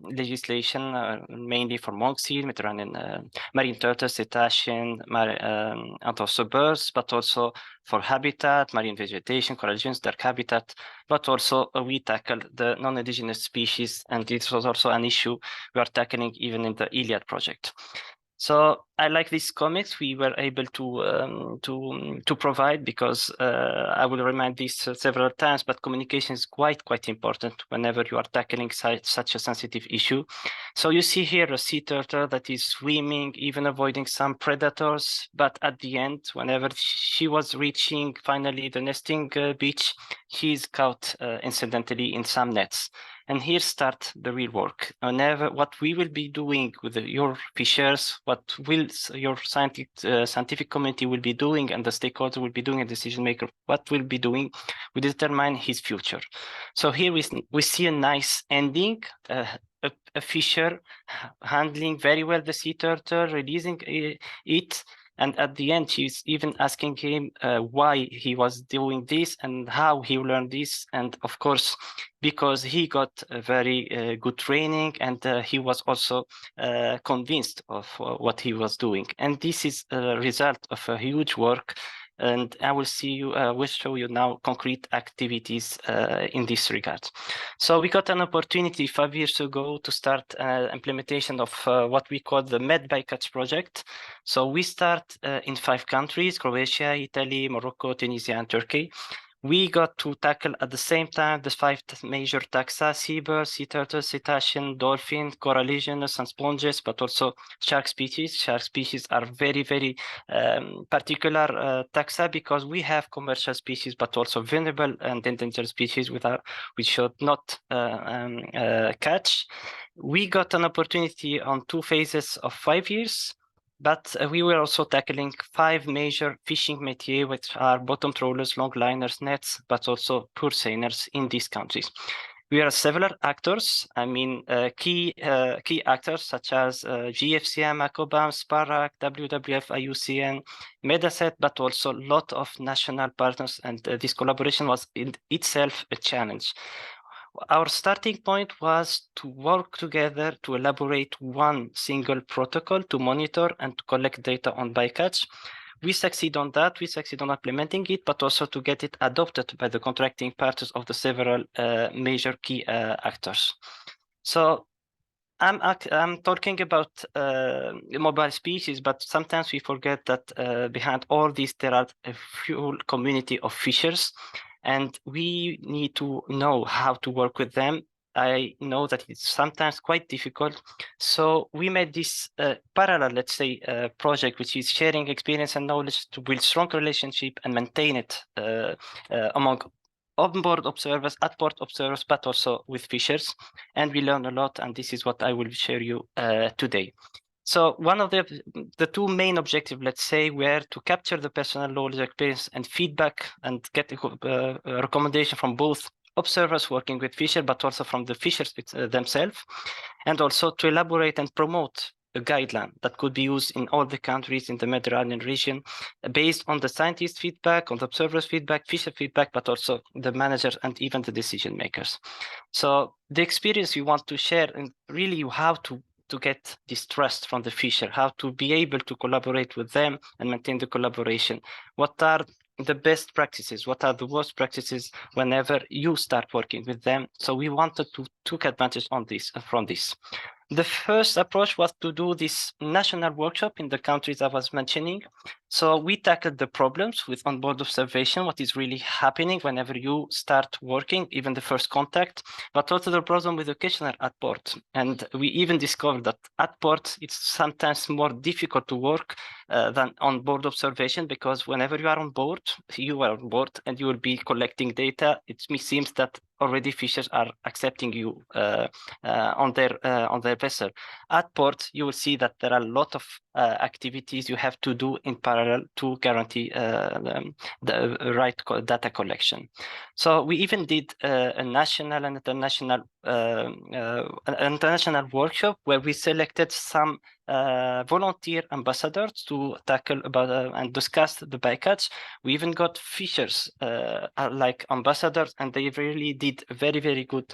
legislation, mainly for monk seal, Mediterranean marine turtles, cetacean, and also birds, but also for habitat, marine vegetation, coral reefs, dark habitat, but also we tackle the non-indigenous species, and it was also an issue we are tackling even in the ILIAD project. So I like these comics we were able to provide, because I will remind this several times, but communication is quite important whenever you are tackling such a sensitive issue. So you see here a sea turtle that is swimming, even avoiding some predators, but at the end, whenever she was reaching finally the nesting beach, she is caught incidentally in some nets. And here start the real work. What we will be doing with your fishers, what will your scientific community will be doing, and the stakeholder will be doing, a decision maker, what will be doing, we determine his future. So here we see a nice ending, a fisher handling very well the sea turtle, releasing it, And at the end, she's even asking him why he was doing this and how he learned this. And of course, because he got a very good training, and he was also convinced of what he was doing. And this is a result of a huge work. And I will show you now concrete activities in this regard. So we got an opportunity 5 years ago to start implementation of what we call the MedBycatch project. So we start in 5 countries: Croatia, Italy, Morocco, Tunisia, and Turkey. We got to tackle at the same time the 5 major taxa: seabirds, sea turtles, cetacean, dolphin, coralligenous, and sponges, but also shark species. Shark species are very, very particular taxa, because we have commercial species, but also vulnerable and endangered species we should not catch. We got an opportunity on 2 phases of 5 years. But we were also tackling 5 major fishing métiers, which are bottom trawlers, longliners, nets, but also poor seiners in these countries. We are several actors, I mean, key actors such as GFCM, ACOBAM, SPARAC, WWF, IUCN, Medaset, but also a lot of national partners, and this collaboration was in itself a challenge. Our starting point was to work together to elaborate one single protocol to monitor and to collect data on bycatch. We succeed on that. We succeed on implementing it, but also to get it adopted by the contracting parties of the several major key actors. So I'm talking about mobile species, but sometimes we forget that behind all these there are a full community of fishers. And we need to know how to work with them. I know that it's sometimes quite difficult. So we made this parallel, let's say, project, which is sharing experience and knowledge to build strong relationship and maintain it among onboard observers, at-port observers, but also with fishers. And we learn a lot, and this is what I will share you today. So one of the 2 main objectives, let's say, were to capture the personal knowledge, experience, and feedback, and get a recommendation from both observers working with fishers, but also from the fishers themselves, and also to elaborate and promote a guideline that could be used in all the countries in the Mediterranean region, based on the scientist feedback, on the observers' feedback, fisher feedback, but also the managers and even the decision makers. So the experience you want to share, and really you have to get this trust from the fisher, how to be able to collaborate with them and maintain the collaboration. What are the best practices? What are the worst practices whenever you start working with them? So we wanted to take advantage on this from this. The first approach was to do this national workshop in the countries I was mentioning. So we tackled the problems with onboard observation, what is really happening whenever you start working, even the first contact, but also the problem with occasional at port. And we even discovered that at port, it's sometimes more difficult to work than on-board observation, because whenever you are on board and you will be collecting data, it seems that already fishers are accepting you on their vessel. At port, you will see that there are a lot of activities you have to do in parallel to guarantee the right data collection. So we even did a national and international workshop where we selected some volunteer ambassadors to tackle about and discuss the bycatch. We even got fishers like ambassadors, and they really did very, very good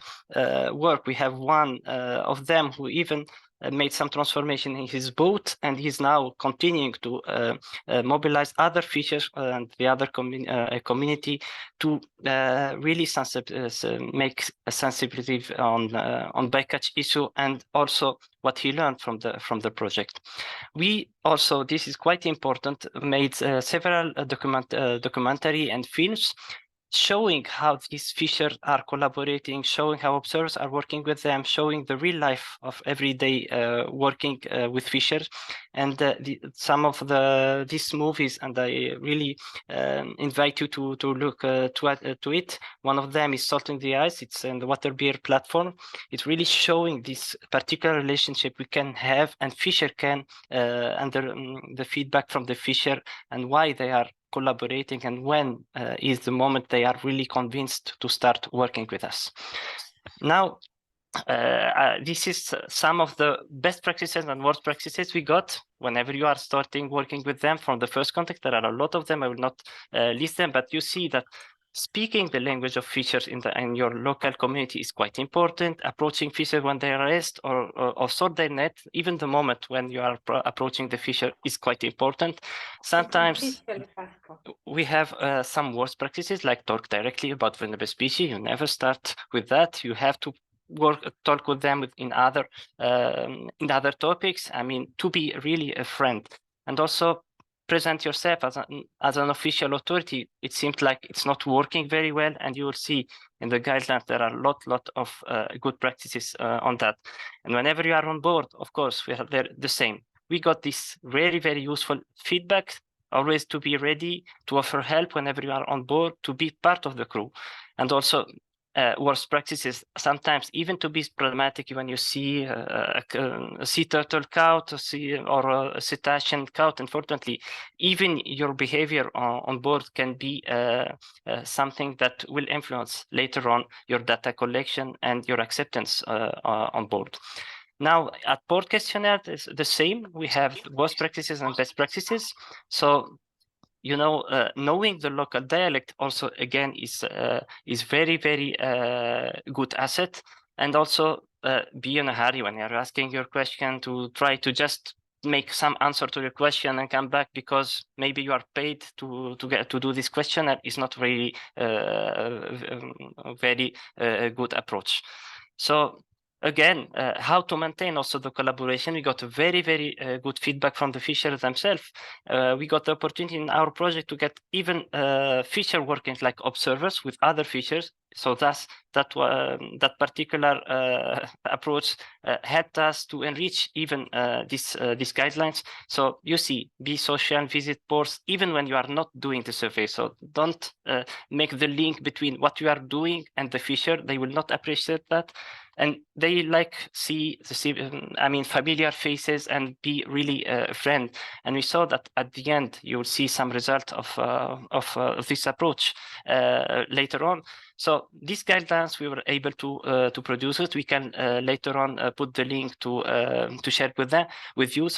work. We have one of them who even made some transformation in his boat, and he's now continuing to mobilize other fishers and the other community to really make a sensibility on bycatch issue, and also what he learned from the project. We also, this is quite important, made several documentary and films showing how these fishers are collaborating, showing how observers are working with them, showing the real life of everyday working with fishers. And some of these movies, and I really invite you to look to it. One of them is Salt in the Ice. It's in the Water Beer platform. It's really showing this particular relationship we can have, and fisher can, and the feedback from the fisher, and why they are collaborating, and when is the moment they are really convinced to start working with us. Now, this is some of the best practices and worst practices we got whenever you are starting working with them from the first contact. There are a lot of them. I will not list them, but you see that speaking the language of fishers in your local community is quite important. Approaching fishers when they rest or sort their net, even the moment when you are approaching the fisher, is quite important. Sometimes we have some worst practices, like talk directly about vulnerable species. You never start with that. You have to talk with them in other topics. I mean, to be really a friend, and also present yourself as an official authority. It seems like it's not working very well, and you will see in the guidelines there are a lot of good practices on that. And whenever you are on board, of course, we have the same. We got this very useful feedback. Always to be ready to offer help whenever you are on board, to be part of the crew. And also worst practices, sometimes even to be problematic when you see a sea turtle count or a cetacean count. Unfortunately, even your behavior on board can be something that will influence later on your data collection and your acceptance on board. Now, at board questionnaire, it's the same. We have worst practices and best practices. So, you know, knowing the local dialect also, again, is very good asset. And also be in a hurry when you're asking your question to try to just make some answer to your question and come back, because maybe you are paid to do this questionnaire is not really very good approach. So again, how to maintain also the collaboration. We got a very good feedback from the fishers themselves. We got the opportunity in our project to get even fisher working like observers with other fishers. So that particular approach helped us to enrich even these guidelines. So you see, be social, visit ports, even when you are not doing the survey. So don't make the link between what you are doing and the fisher. They will not appreciate that. And they like see familiar faces and be really a friend. And we saw that at the end, you will see some result of this approach later on. So these guidelines, we were able to produce it. We can later on put the link to share with you.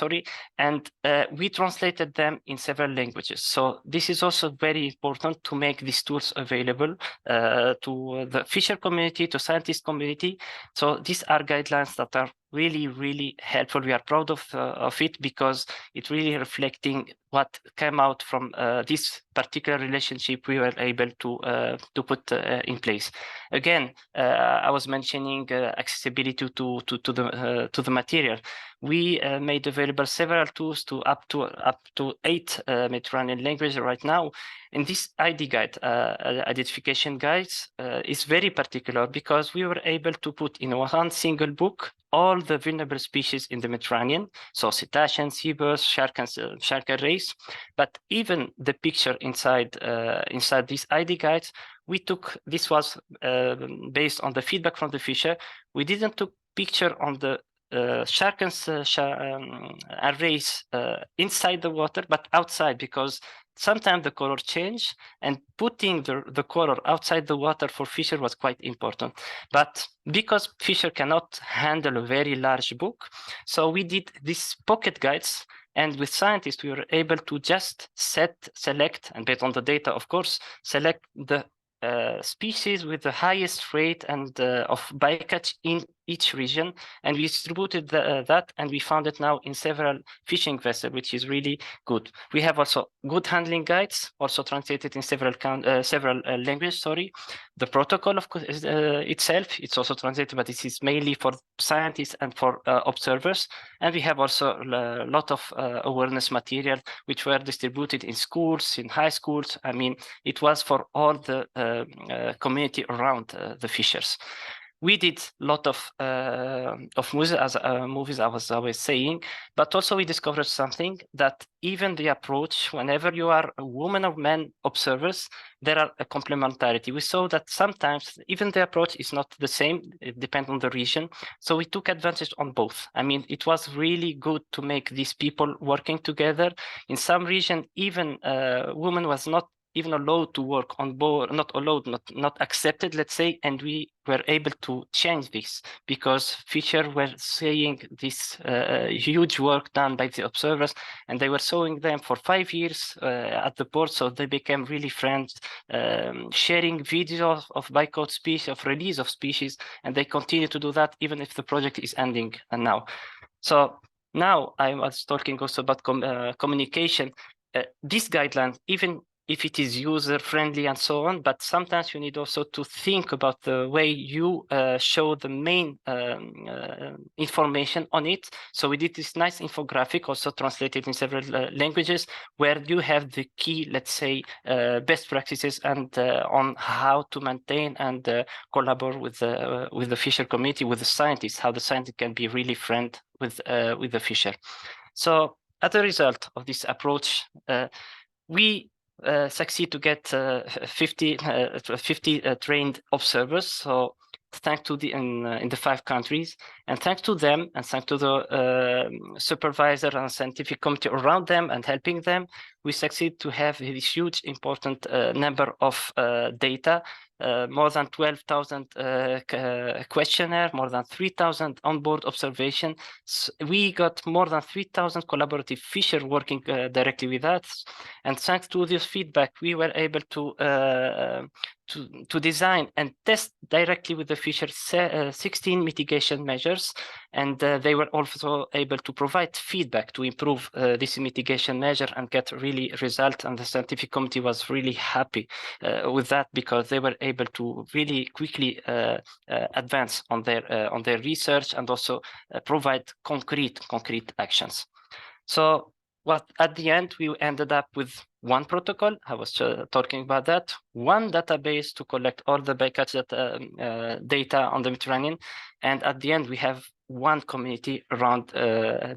And we translated them in several languages. So this is also very important to make these tools available to the fisher community, to scientist community. So these are guidelines that are really helpful. We are proud of it, because it's really reflecting what came out from this particular relationship we were able to put in place. Again, I was mentioning accessibility to the material. We made available several tools to up to 8 Mediterranean languages right now. And this ID guide, identification guides, is very particular, because we were able to put in one single book all the vulnerable species in the Mediterranean, so cetaceans, seabirds, shark and rays. But even the picture inside these ID guides, we took. This was based on the feedback from the fisher. We didn't took picture on the shark and rays inside the water, but outside, because sometimes the color change, and putting the color outside the water for fisher was quite important. But because fisher cannot handle a very large book, so we did these pocket guides. And with scientists, we were able to just select, and based on the data, of course, select the species with the highest rate and of bycatch in each region, and we distributed that, and we found it now in several fishing vessels, which is really good. We have also good handling guides, also translated in several languages. The protocol, of course, itself, it's also translated, but this is mainly for scientists and for observers. And we have also a lot of awareness material, which were distributed in schools, in high schools. I mean, it was for all the community around the fishers. We did a lot of movies, I was always saying, but also we discovered something, that even the approach, whenever you are a woman or man observers, there are a complementarity. We saw that sometimes even the approach is not the same, it depends on the region. So we took advantage on both. I mean, it was really good to make these people working together. In some region, even women was not even allowed to work on board, not allowed, not accepted, let's say, and we were able to change this because Fisher were saying this huge work done by the observers, and they were showing them for 5 years at the board, so they became really friends, sharing videos of bycatch species, of release of species, and they continue to do that even if the project is ending now. So now I was talking also about communication. This guideline, even if it is user-friendly and so on, but sometimes you need also to think about the way you show the main information on it. So we did this nice infographic, also translated in several languages, where you have the key, let's say, best practices and on how to maintain and collaborate with the fisher community, with the scientists, how the scientists can be really friend with the fisher. So as a result of this approach, we succeed to get 50 trained observers. So thanks to the in the 5 countries, and thanks to them, and thanks to the supervisor and scientific committee around them and helping them, we succeed to have this huge important number of data. More than 12,000 questionnaire, more than 3,000 onboard observation. So we got more than 3,000 collaborative fisher working directly with us, and thanks to this feedback, we were able to design and test directly with the fisher 16 mitigation measures, and they were also able to provide feedback to improve this mitigation measure and get really result. And the scientific committee was really happy with that, because they were able to really quickly advance on their research and also provide concrete actions. So what at the end we ended up with one protocol. I was talking about that. One database to collect all the bycatch data on the Mediterranean, and at the end we have one community around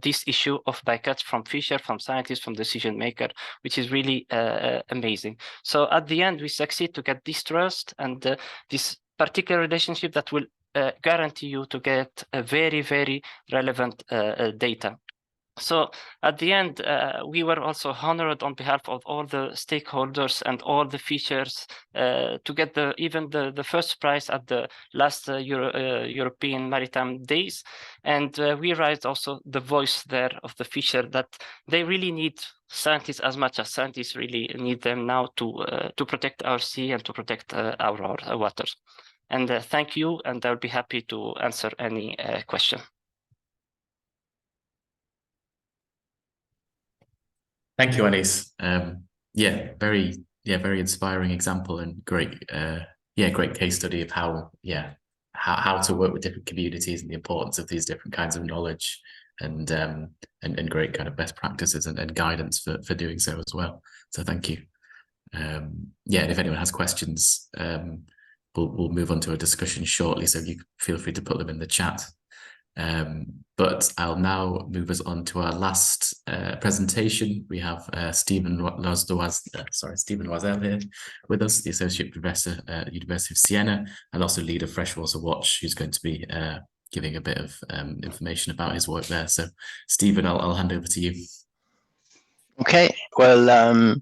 this issue of bycatch, from fisher, from scientists, from decision maker, which is really amazing. So at the end we succeed to get this trust and this particular relationship that will guarantee you to get a very, very relevant data. So at the end, we were also honored on behalf of all the stakeholders and all the fishers to get even the first prize at the last European Maritime Days. And we raised also the voice there of the fisher, that they really need scientists as much as scientists really need them now to protect our sea and to protect our waters. And thank you, and I'll be happy to answer any question. Thank you, Anis. Very inspiring example, and great great case study of how to work with different communities and the importance of these different kinds of knowledge, and great kind of best practices and guidance for doing so as well. So thank you. And if anyone has questions, we'll move on to a discussion shortly, so you feel free to put them in the chat. But I'll now move us on to our last presentation. We have Stephen Loiselle here with us, the Associate Professor at the University of Siena, and also lead of Freshwater Watch, who's going to be giving a bit of information about his work there. So Stephen, I'll hand over to you. Okay, well,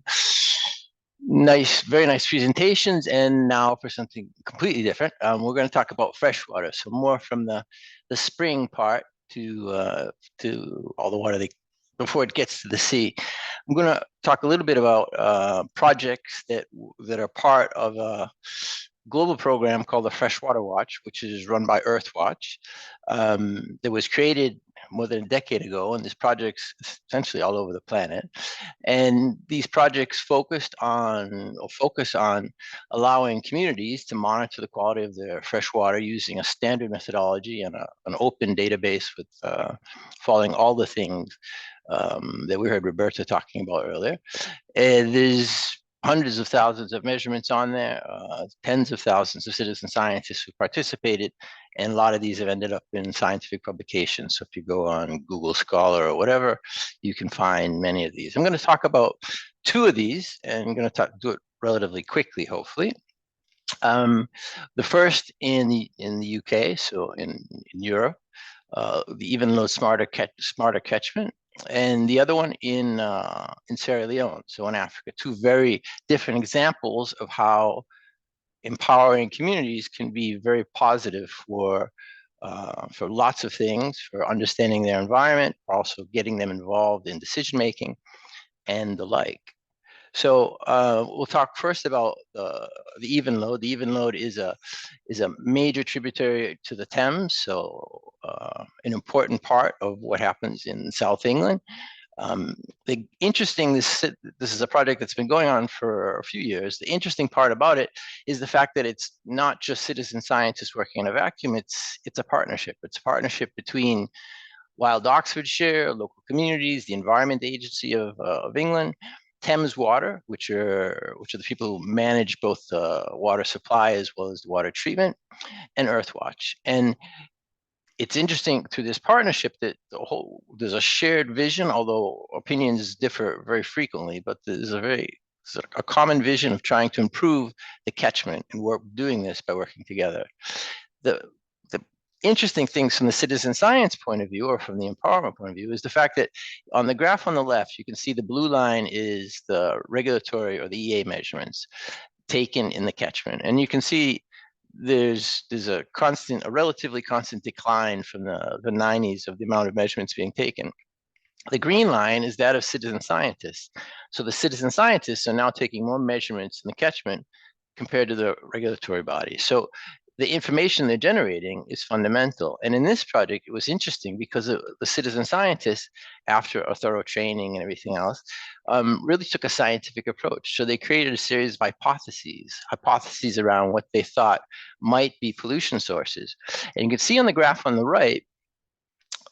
very nice presentations, and now for something completely different. We're going to talk about freshwater, so more from the spring part to all the water before it gets to the sea. I'm going to talk a little bit about projects that are part of a global program called the Freshwater Watch, which is run by Earthwatch. That was created more than a decade ago, and this project's essentially all over the planet. And these projects focus on allowing communities to monitor the quality of their fresh water using a standard methodology and an open database with following all the things that we heard Roberta talking about earlier. And there's hundreds of thousands of measurements on there, tens of thousands of citizen scientists who participated, and a lot of these have ended up in scientific publications. So if you go on Google Scholar or whatever, you can find many of these. I'm going to talk about 2 of these, and I'm going to do it relatively quickly, hopefully. The first in the UK, so in Europe, the Even Load Smarter Catchment. and the other one in Sierra Leone, so in Africa. Two very different examples of how empowering communities can be very positive for lots of things, for understanding their environment, also getting them involved in decision making and the like. So we'll talk first about the even load. The even load is a major tributary to the Thames, so an important part of what happens in South England. The interesting, this is a project that's been going on for a few years. The interesting part about it is the fact that it's not just citizen scientists working in a vacuum. It's a partnership. It's a partnership between Wild Oxfordshire, local communities, the Environment Agency of England, Thames Water, which are the people who manage both the water supply as well as the water treatment, and Earthwatch. And it's interesting through this partnership that there's a shared vision, although opinions differ very frequently, but there's a common vision of trying to improve the catchment, and we're doing this by working together. The interesting things from the citizen science point of view, or from the empowerment point of view, is the fact that on the graph on the left, you can see the blue line is the regulatory or the EA measurements taken in the catchment. And you can see there's a relatively constant decline from the 90s of the amount of measurements being taken. The green line is that of citizen scientists. So the citizen scientists are now taking more measurements in the catchment compared to the regulatory body. So the information they're generating is fundamental. And in this project, it was interesting because the citizen scientists, after a thorough training and everything else, really took a scientific approach. So they created a series of hypotheses around what they thought might be pollution sources. And you can see on the graph on the right,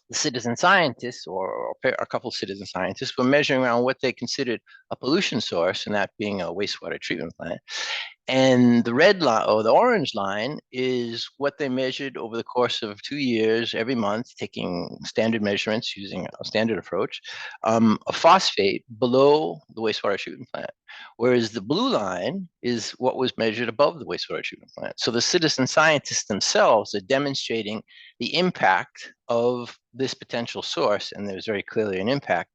the citizen scientists, or a couple of citizen scientists, were measuring around what they considered a pollution source, and that being a wastewater treatment plant. And the red line, or the orange line, is what they measured over the course of 2 years, every month, taking standard measurements using a standard approach, a phosphate below the wastewater treatment plant. Whereas the blue line is what was measured above the wastewater treatment plant. So the citizen scientists themselves are demonstrating the impact of this potential source, and there's very clearly an impact.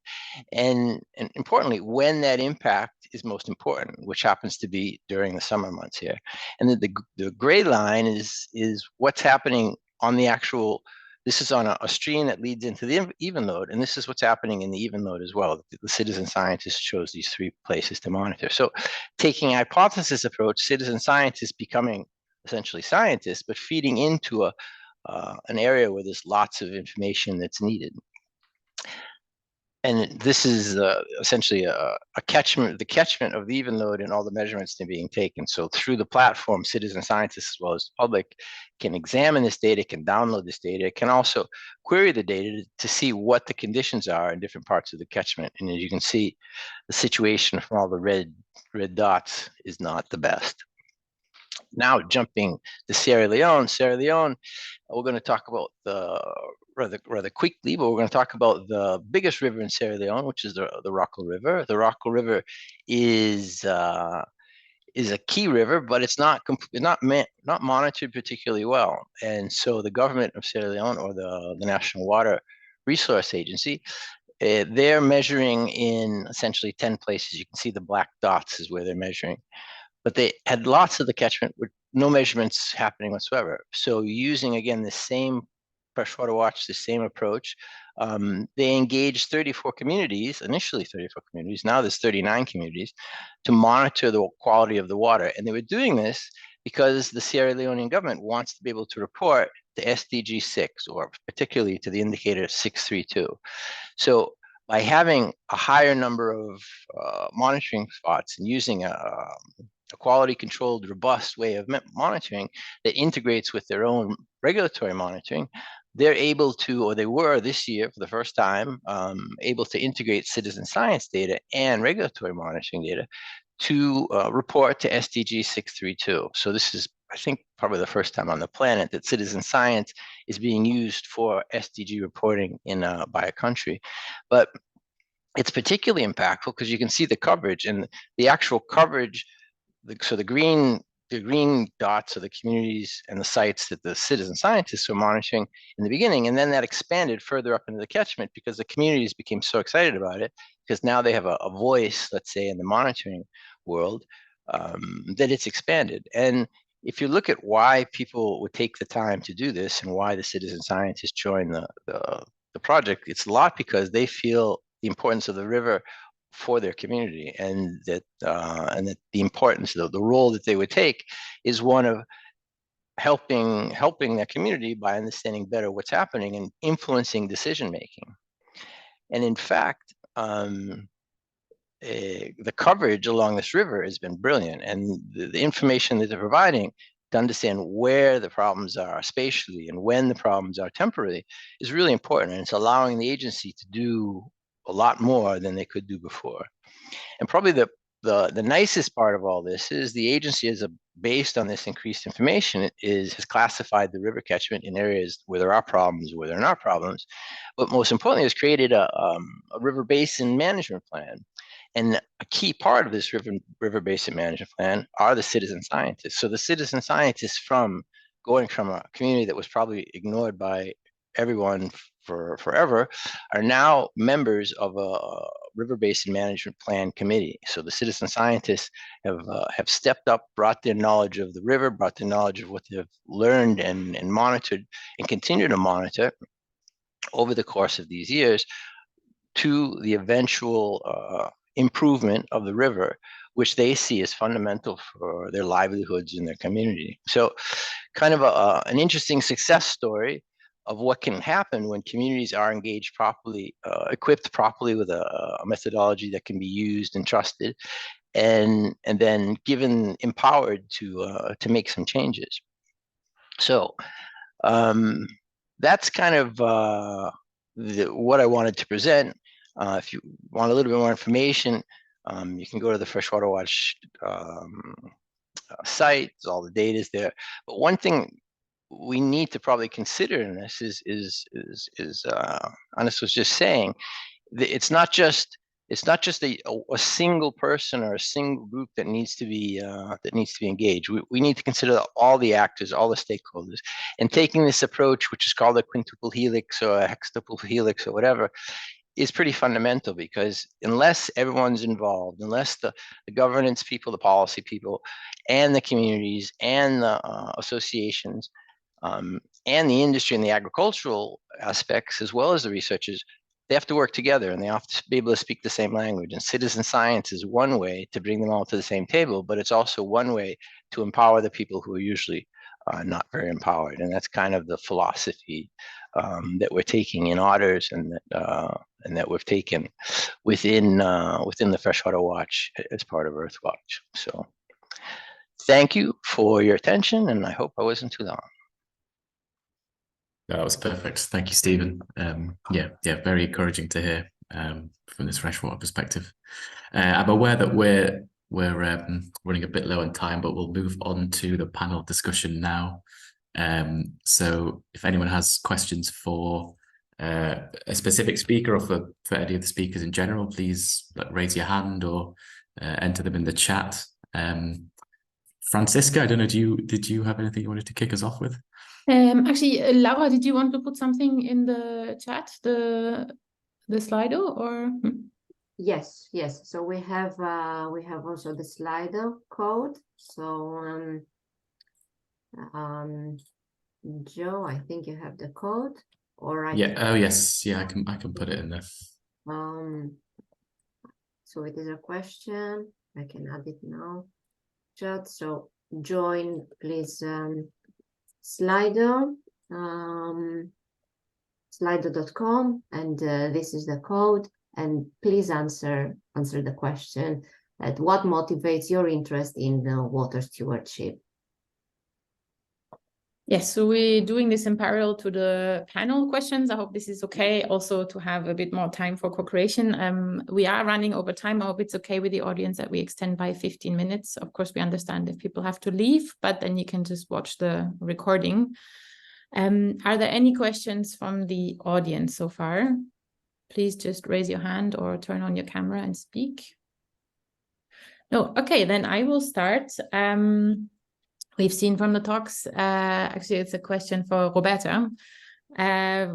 And importantly, when that impact is most important, which happens to be during the summer months here. And then the gray line is what's happening on the actual, this is on a stream that leads into the even load, and this is what's happening in the even load as well. The citizen scientists chose these 3 places to monitor. So taking a hypothesis approach, citizen scientists becoming essentially scientists, but feeding into an area where there's lots of information that's needed. And this is essentially a catchment, the catchment of the even load and all the measurements that are being taken. So through the platform, citizen scientists as well as the public can examine this data, can download this data, can also query the data to see what the conditions are in different parts of the catchment. And as you can see, the situation from all the red dots is not the best. Now jumping to Sierra Leone. Sierra Leone, we're going to talk about rather quickly, but we're going to talk about the biggest river in Sierra Leone, which is the Rockall River. The Rockall River is a key river, but it's not monitored particularly well. And so the government of Sierra Leone, or the National Water Resource Agency, they're measuring in essentially 10 places. You can see the black dots is where they're measuring. But they had lots of the catchment with no measurements happening whatsoever. So using, again, the same freshwater watch, the same approach, they engaged 34 communities, initially 34 communities, now there's 39 communities, to monitor the quality of the water. And they were doing this because the Sierra Leonean government wants to be able to report to SDG 6, or particularly to the indicator 632. So by having a higher number of monitoring spots and using a quality controlled, robust way of monitoring that integrates with their own regulatory monitoring, they're able to, or they were this year for the first time, able to integrate citizen science data and regulatory monitoring data to report to SDG 632. So this is, I think, probably the first time on the planet that citizen science is being used for SDG reporting by a country. But it's particularly impactful because you can see the coverage, and the actual coverage. So the green the green dots are the communities and the sites that the citizen scientists were monitoring in the beginning. And then that expanded further up into the catchment because the communities became so excited about it, because now they have a voice, let's say, in the monitoring world, that it's expanded. And if you look at why people would take the time to do this and why the citizen scientists join the project, it's a lot because they feel the importance of the river for their community, and that the importance, the role that they would take is one of helping their community by understanding better what's happening and influencing decision making. And in fact, the coverage along this river has been brilliant, and the information that they're providing to understand where the problems are spatially and when the problems are temporally is really important, and it's allowing the agency to do a lot more than they could do before. And probably the nicest part of all this is the agency, based on this increased information, has classified the river catchment in areas where there are problems, where there are not problems, but most importantly has created a river basin management plan. And a key part of this river basin management plan are the citizen scientists. So the citizen scientists, going from a community that was probably ignored by everyone for forever, are now members of a river basin management plan committee. So the citizen scientists have stepped up, brought their knowledge of the river, brought their knowledge of what they've learned and monitored and continue to monitor over the course of these years to the eventual improvement of the river, which they see as fundamental for their livelihoods in their community. So kind of an interesting success story of what can happen when communities are engaged properly, equipped properly with a methodology that can be used and trusted, and then empowered to make some changes. So that's kind of what I wanted to present. If you want a little bit more information, you can go to the Freshwater Watch site. All the data is there. But one thing we need to probably consider in this is Anis was just saying, it's not just a single person or a single group that needs to be engaged. We need to consider all the actors, all the stakeholders, and taking this approach, which is called a quintuple helix or a hextuple helix or whatever, is pretty fundamental, because unless everyone's involved, unless the governance people, the policy people, and the communities and the associations, and the industry and the agricultural aspects, as well as the researchers, they have to work together, and they have to be able to speak the same language. And citizen science is one way to bring them all to the same table, but it's also one way to empower the people who are usually not very empowered. And that's kind of the philosophy that we're taking in OTTERS, and that we've taken within the Freshwater Watch as part of Earthwatch. So thank you for your attention, and I hope I wasn't too long. That was perfect. Thank you, Stephen. Yeah, very encouraging to hear from this freshwater perspective. I'm aware that we're running a bit low on time, but we'll move on to the panel discussion now. So if anyone has questions for a specific speaker or for any of the speakers in general, please raise your hand or enter them in the chat. Francisca, I don't know, did you have anything you wanted to kick us off with? Actually, Laura, did you want to put something in the chat, the Slido, or? Yes. So we have also the Slido code. So Joe, I think you have the code, or Oh yes, yeah, I can put it in there. So it is a question. I can add it now. Chat. So join, please. Slido, slido.com, and this is the code, and please answer the question that what motivates your interest in water stewardship. Yes, so we're doing this in parallel to the panel questions. I hope this is okay, also to have a bit more time for co-creation. We are running over time. I hope it's okay with the audience that we extend by 15 minutes. Of course, we understand if people have to leave, but then you can just watch the recording. Are there any questions from the audience so far? Please just raise your hand or turn on your camera and speak. No, okay, then I will start. we've seen from the talks, actually it's a question for Roberta.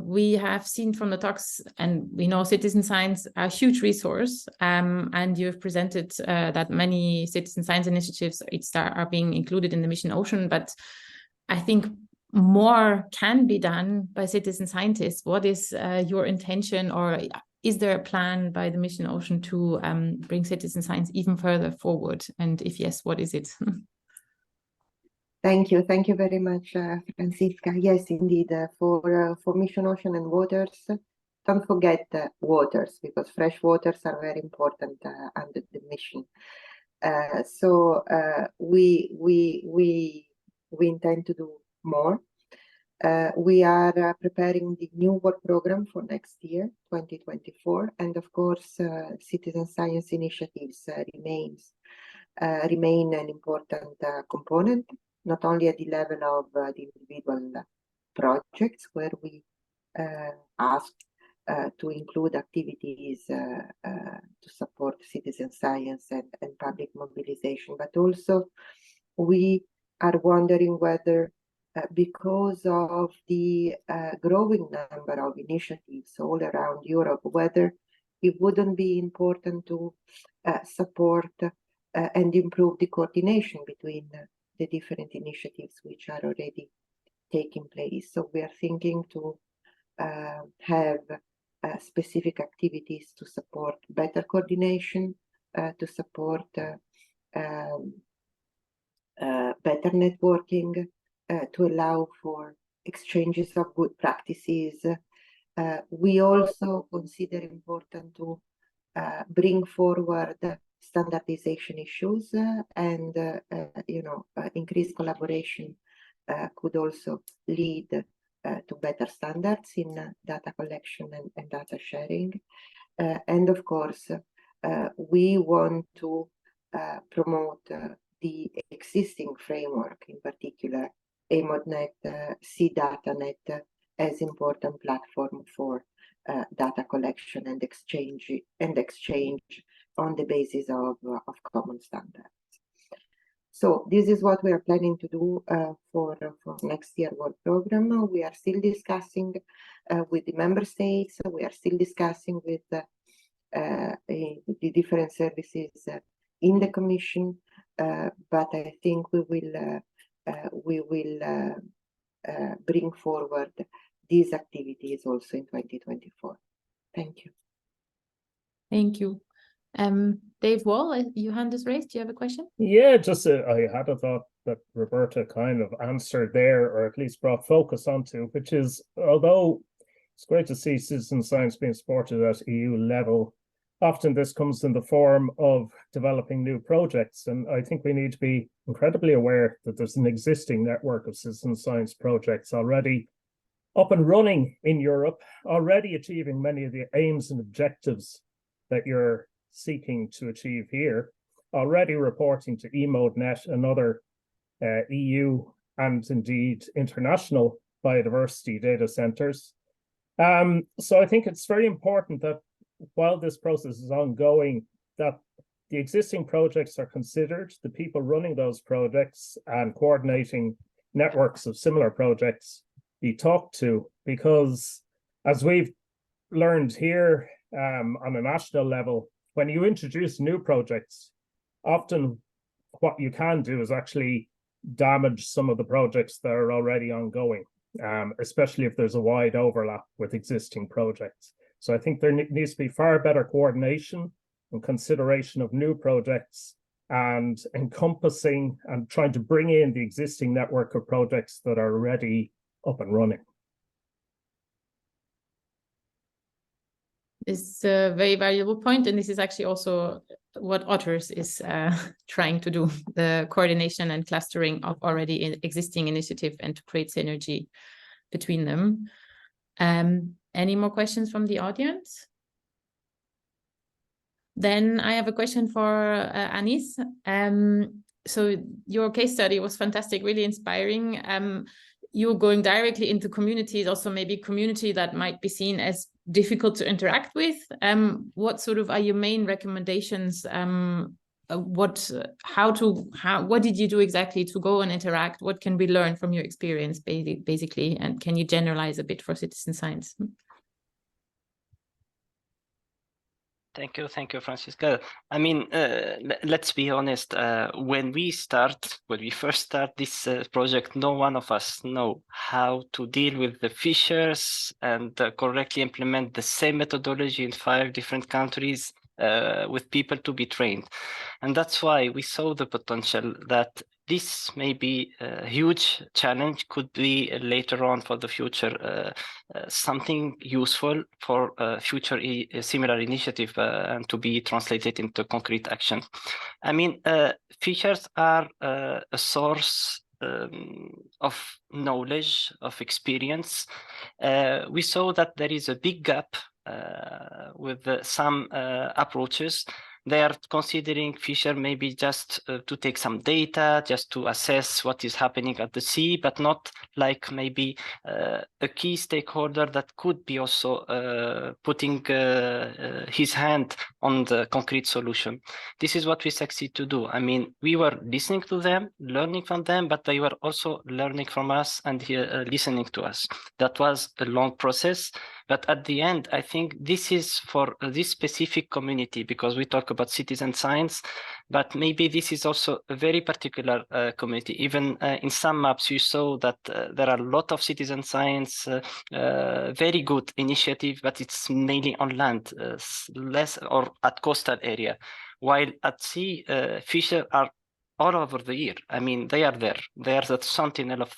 We have seen from the talks, and we know citizen science are a huge resource, and you've presented that many citizen science initiatives are being included in the Mission Ocean, but I think more can be done by citizen scientists. What is your intention, or is there a plan by the Mission Ocean to bring citizen science even further forward? And if yes, what is it? Thank you very much, Francisca. Yes, indeed, for Mission Ocean and Waters, don't forget waters, because fresh waters are very important under the mission. So we intend to do more. We are preparing the new work program for next year, 2024, and of course, citizen science initiatives remain an important component, not only at the level of the individual projects, where we ask to include activities to support citizen science and public mobilization, but also we are wondering whether because of the growing number of initiatives all around Europe, whether it wouldn't be important to support and improve the coordination between the different initiatives which are already taking place. So we are thinking to have specific activities to support better coordination, to support better networking, to allow for exchanges of good practices. We also consider important to bring forward standardization issues and increased collaboration could also lead to better standards in data collection and data sharing. And of course, we want to promote the existing framework, in particular AMODNet, CDataNet, as important platform for data collection and exchange on the basis of common standards. So this is what we are planning to do for next year work program. We are still discussing with the member states. We are still discussing with the different services in the Commission. But I think we will bring forward these activities also in 2024. Thank you. Thank you. Dave Wall, your hand is raised. Do you have a question? Yeah, just I had a thought that Roberta kind of answered there, or at least brought focus onto, which is, although it's great to see citizen science being supported at EU level, often this comes in the form of developing new projects. And I think we need to be incredibly aware that there's an existing network of citizen science projects already up and running in Europe, already achieving many of the aims and objectives that you're seeking to achieve here, already reporting to EMODNet and other EU and indeed international biodiversity data centers. So I think it's very important that while this process is ongoing, that the existing projects are considered, the people running those projects and coordinating networks of similar projects be talked to, because as we've learned here on a national level, when you introduce new projects, often what you can do is actually damage some of the projects that are already ongoing, especially if there's a wide overlap with existing projects. So I think there needs to be far better coordination and consideration of new projects and encompassing and trying to bring in the existing network of projects that are already up and running. It's a very valuable point, and this is actually also what OTTERS is trying to do, the coordination and clustering of already existing initiative and to create synergy between them. Any more questions from the audience? Then I have a question for Anis. So your case study was fantastic, really inspiring. You're going directly into communities, also maybe community that might be seen as difficult to interact with. What sort of are your main recommendations what did you do exactly to go and interact? What can we learn from your experience, basically? And can you generalize a bit for citizen science? Thank you, Francisca. I mean, let's be honest. When we first start this project, no one of us know how to deal with the fishers and correctly implement the same methodology in 5 different countries with people to be trained. And that's why we saw the potential that this may be a huge challenge, could be later on for the future, something useful for future similar initiative and to be translated into concrete action. I mean, fishers are a source of knowledge, of experience. We saw that there is a big gap with some approaches. They are considering fisher maybe just to take some data, just to assess what is happening at the sea, but not like maybe a key stakeholder that could be also putting his hand on the concrete solution. This is what we succeed to do. I mean, we were listening to them, learning from them, but they were also learning from us and listening to us. That was a long process. But at the end, I think this is for this specific community, because we talk about citizen science, but maybe this is also a very particular community. Even in some maps, you saw that there are a lot of citizen science, very good initiative, but it's mainly on land, less or at coastal area. While at sea, fisher are all over the year. I mean, they are there. They are the sentinel of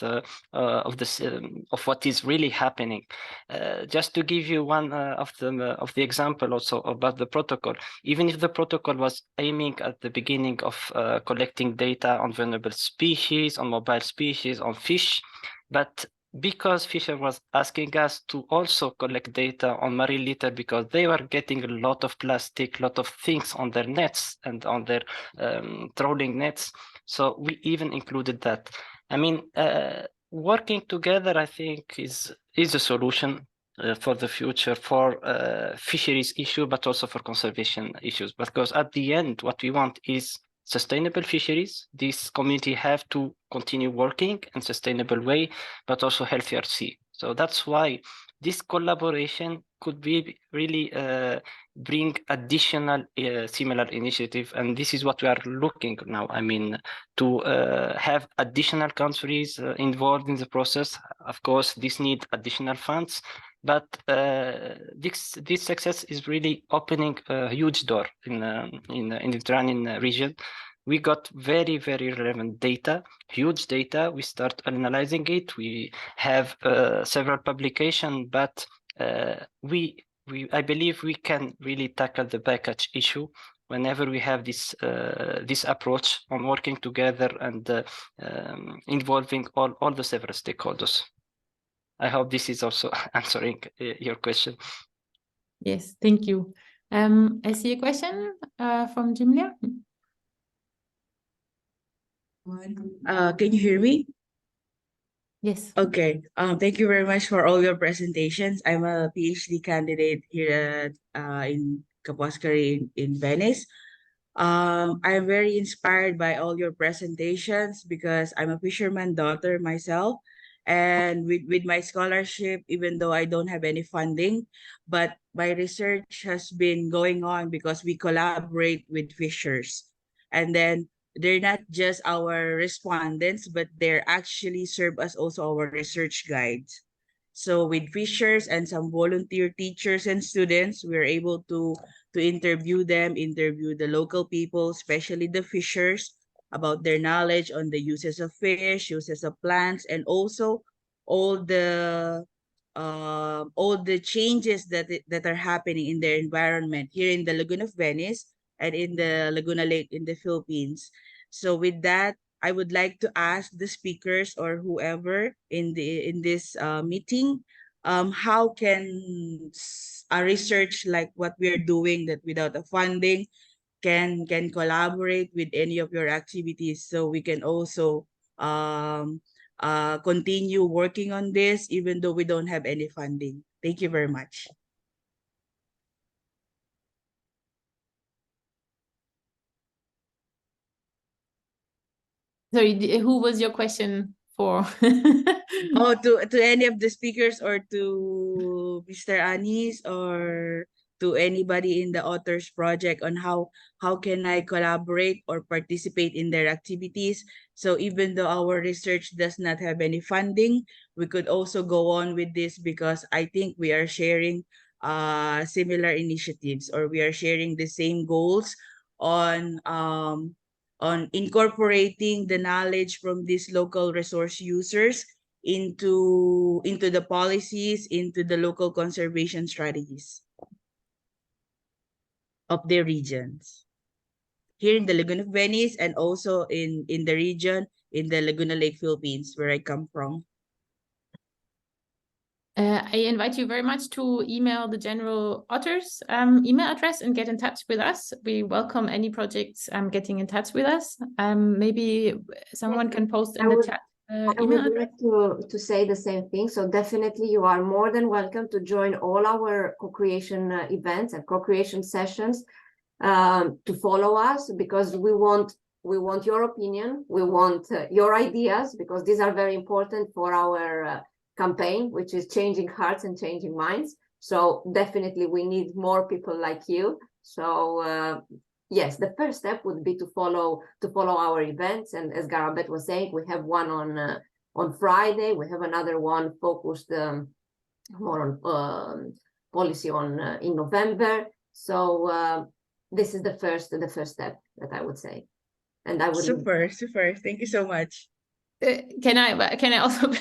what is really happening. Just to give you one of the example also about the protocol. Even if the protocol was aiming at the beginning of collecting data on vulnerable species, on mobile species, on fish, but because Fisher was asking us to also collect data on marine litter, because they were getting a lot of plastic, a lot of things on their nets and on their trolling nets. So we even included that. I mean, working together, I think, is a solution for the future, for fisheries issue, but also for conservation issues. Because at the end, what we want is sustainable fisheries. This community have to continue working in sustainable way, but also healthier sea. So that's why this collaboration could be really bring additional similar initiative. And this is what we are looking now. I mean, to have additional countries involved in the process. Of course, this need additional funds. But this success is really opening a huge door in the Mediterranean region. We got very, very relevant data, huge data. We start analyzing it. We have several publications, but I believe we can really tackle the bycatch issue whenever we have this approach on working together and involving all the several stakeholders. I hope this is also answering your question. Yes, thank you. I see a question from Jimlia. Can you hear me? Yes. Okay. Thank you very much for all your presentations. I'm a PhD candidate here at in Kaposkari in Venice. I'm very inspired by all your presentations because I'm a fisherman daughter myself. And with my scholarship, even though I don't have any funding, but my research has been going on because we collaborate with fishers. And then they're not just our respondents, but they're actually serve as also our research guides. So with fishers and some volunteer teachers and students, we're able to interview them, interview the local people, especially the fishers, about their knowledge on the uses of fish, uses of plants, and also all the changes that are happening in their environment here in the Lagoon of Venice and in the Laguna Lake in the Philippines. So with that, I would like to ask the speakers or whoever in this meeting, how can a research like what we are doing that without a funding can collaborate with any of your activities, so we can also continue working on this even though we don't have any funding. Thank you very much. Sorry, who was your question for? Oh, to any of the speakers, or to Mr. Anis, or to anybody in the OTTERS project, on how can I collaborate or participate in their activities. So even though our research does not have any funding, we could also go on with this, because I think we are sharing similar initiatives, or we are sharing the same goals on incorporating the knowledge from these local resource users into the policies, into the local conservation strategies of their regions. Here in the Lagoon of Venice, and also in the region, in the Laguna Lake, Philippines, where I come from. I invite you very much to email the general OTTERS email address and get in touch with us. We welcome any projects getting in touch with us. Maybe someone can post in the chat. I would like to say the same thing. So definitely you are more than welcome to join all our co-creation events and co-creation sessions, to follow us, because we want your opinion, we want your ideas, because these are very important for our campaign, which is changing hearts and changing minds. So definitely we need more people like you. So yes, the first step would be to follow our events. And as Garabet was saying, we have one on Friday. We have another one focused more on policy in November. So this is the first step that I would say. And I would super. Thank you so much. Can I also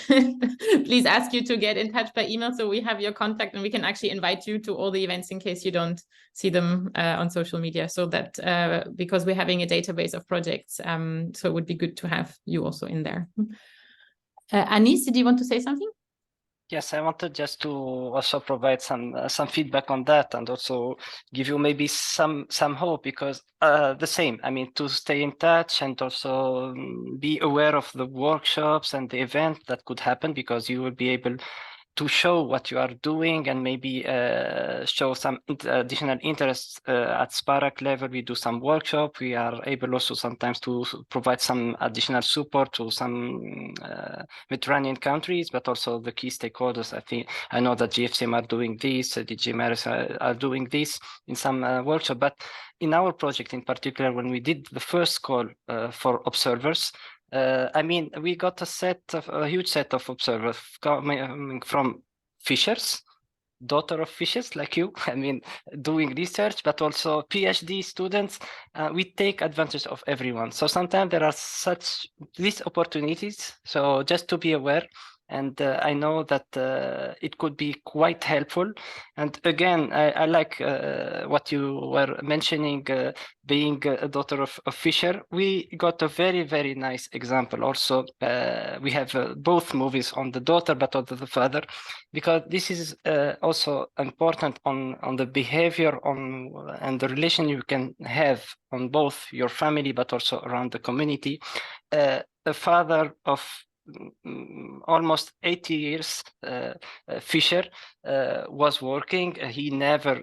please ask you to get in touch by email, so we have your contact and we can actually invite you to all the events in case you don't see them on social media, so that because we're having a database of projects, so it would be good to have you also in there. Anis, did you want to say something? Yes, I wanted just to also provide some feedback on that, and also give you maybe some hope, because the same, I mean, to stay in touch and also be aware of the workshops and the event that could happen, because you will be able to show what you are doing, and maybe show some additional interest at SPARAC level. We do some workshop. We are able also sometimes to provide some additional support to some Mediterranean countries, but also the key stakeholders. I know that GFCM are doing this, DG MARE are doing this in some workshop. But in our project in particular, when we did the first call for observers, I mean, we got a huge set of observers coming from fishers, daughter of fishers like you, I mean, doing research, but also PhD students. We take advantage of everyone. So sometimes there are these opportunities. So just to be aware. And I know that it could be quite helpful. And again, I like what you were mentioning, being a daughter of a fisher. We got a very, very nice example. Also, we have both movies on the daughter, but also the father, because this is also important on the behavior and the relation you can have on both your family, but also around the community. The father of almost 80 years fisher was working. He never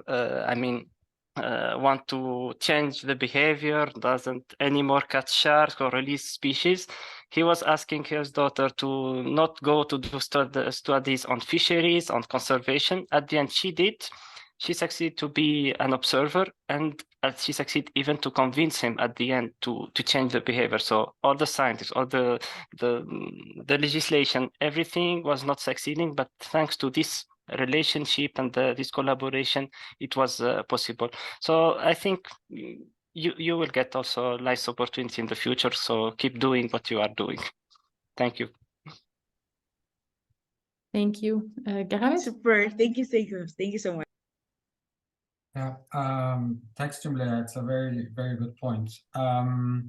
want to change the behavior, doesn't anymore catch sharks or release species. He was asking his daughter to not go to do studies on fisheries, on conservation. At the end, she did. She succeeded to be an observer, and she succeeded even to convince him at the end to change the behavior. So all the scientists, all the legislation, everything was not succeeding, but thanks to this relationship and this collaboration, it was possible. So I think you will get also nice opportunity in the future. So keep doing what you are doing. Thank you. Thank you, Garabet. Super. Thank you so much. Yeah, thanks, Jumla. It's a very, very good point. I'll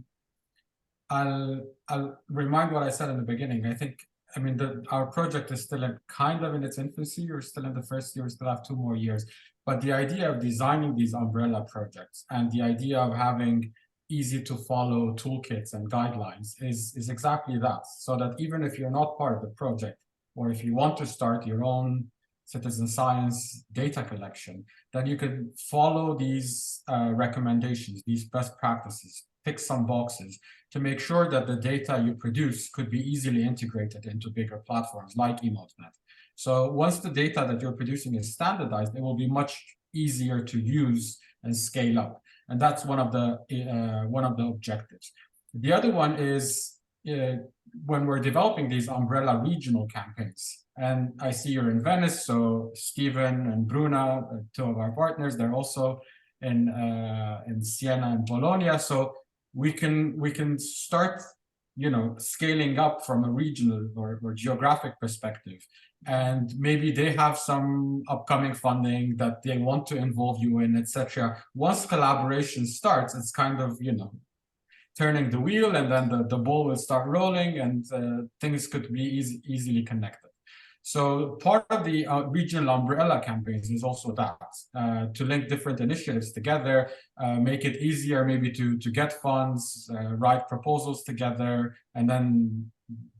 remind what I said in the beginning. I mean, our project is still kind of in its infancy. We're still in the first year. We still have 2 more years. But the idea of designing these umbrella projects and the idea of having easy to follow toolkits and guidelines is exactly that. So that even if you're not part of the project, or if you want to start your own citizen science data collection, then you can follow these recommendations, these best practices, tick some boxes to make sure that the data you produce could be easily integrated into bigger platforms like eModeNet. So once the data that you're producing is standardized, it will be much easier to use and scale up. And that's one of the objectives. The other one is when we're developing these umbrella regional campaigns. And I see you're in Venice, so Stephen and Bruna, two of our partners, they're also in Siena and Bologna. So we can start, scaling up from a regional or geographic perspective. And maybe they have some upcoming funding that they want to involve you in, etc. Once collaboration starts, it's kind of, turning the wheel, and then the ball will start rolling, and things could be easily connected. So part of the regional umbrella campaigns is also that, to link different initiatives together, make it easier maybe to get funds, write proposals together, and then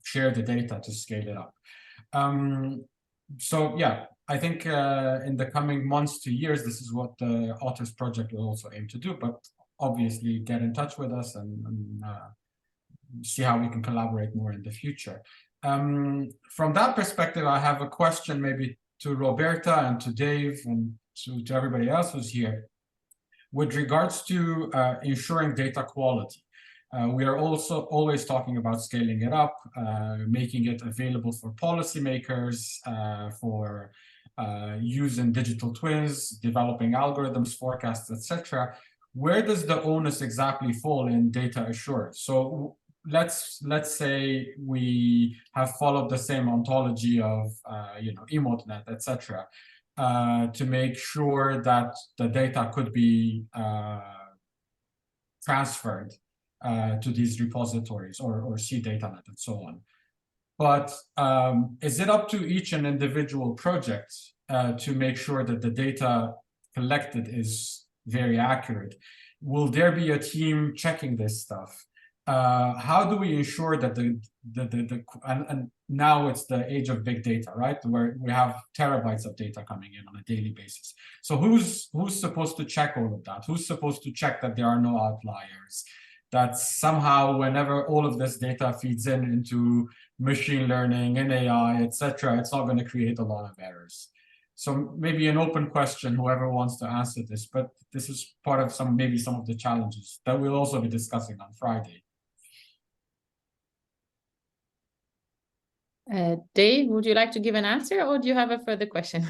share the data to scale it up. So yeah, I think in the coming months to years, this is what the OTTERS project will also aim to do, but obviously get in touch with us and see how we can collaborate more in the future. From that perspective, I have a question maybe to Roberta and to Dave and to everybody else who's here. With regards to ensuring data quality, we are also always talking about scaling it up, making it available for policymakers, for using digital twins, developing algorithms, forecasts, etc. Where does the onus exactly fall in data assurance? So let's say we have followed the same ontology of eModeNet, etc., to make sure that the data could be transferred to these repositories or CDataNet and so on. But is it up to each and individual project to make sure that the data collected is very accurate? Will there be a team checking this stuff? How do we ensure that and now it's the age of big data, right? Where we have terabytes of data coming in on a daily basis. So who's supposed to check all of that? Who's supposed to check that there are no outliers? That somehow whenever all of this data feeds into machine learning and AI, etc., it's not going to create a lot of errors. So maybe an open question, whoever wants to answer this, but this is part of maybe some of the challenges that we'll also be discussing on Friday. Dave, would you like to give an answer, or do you have a further question?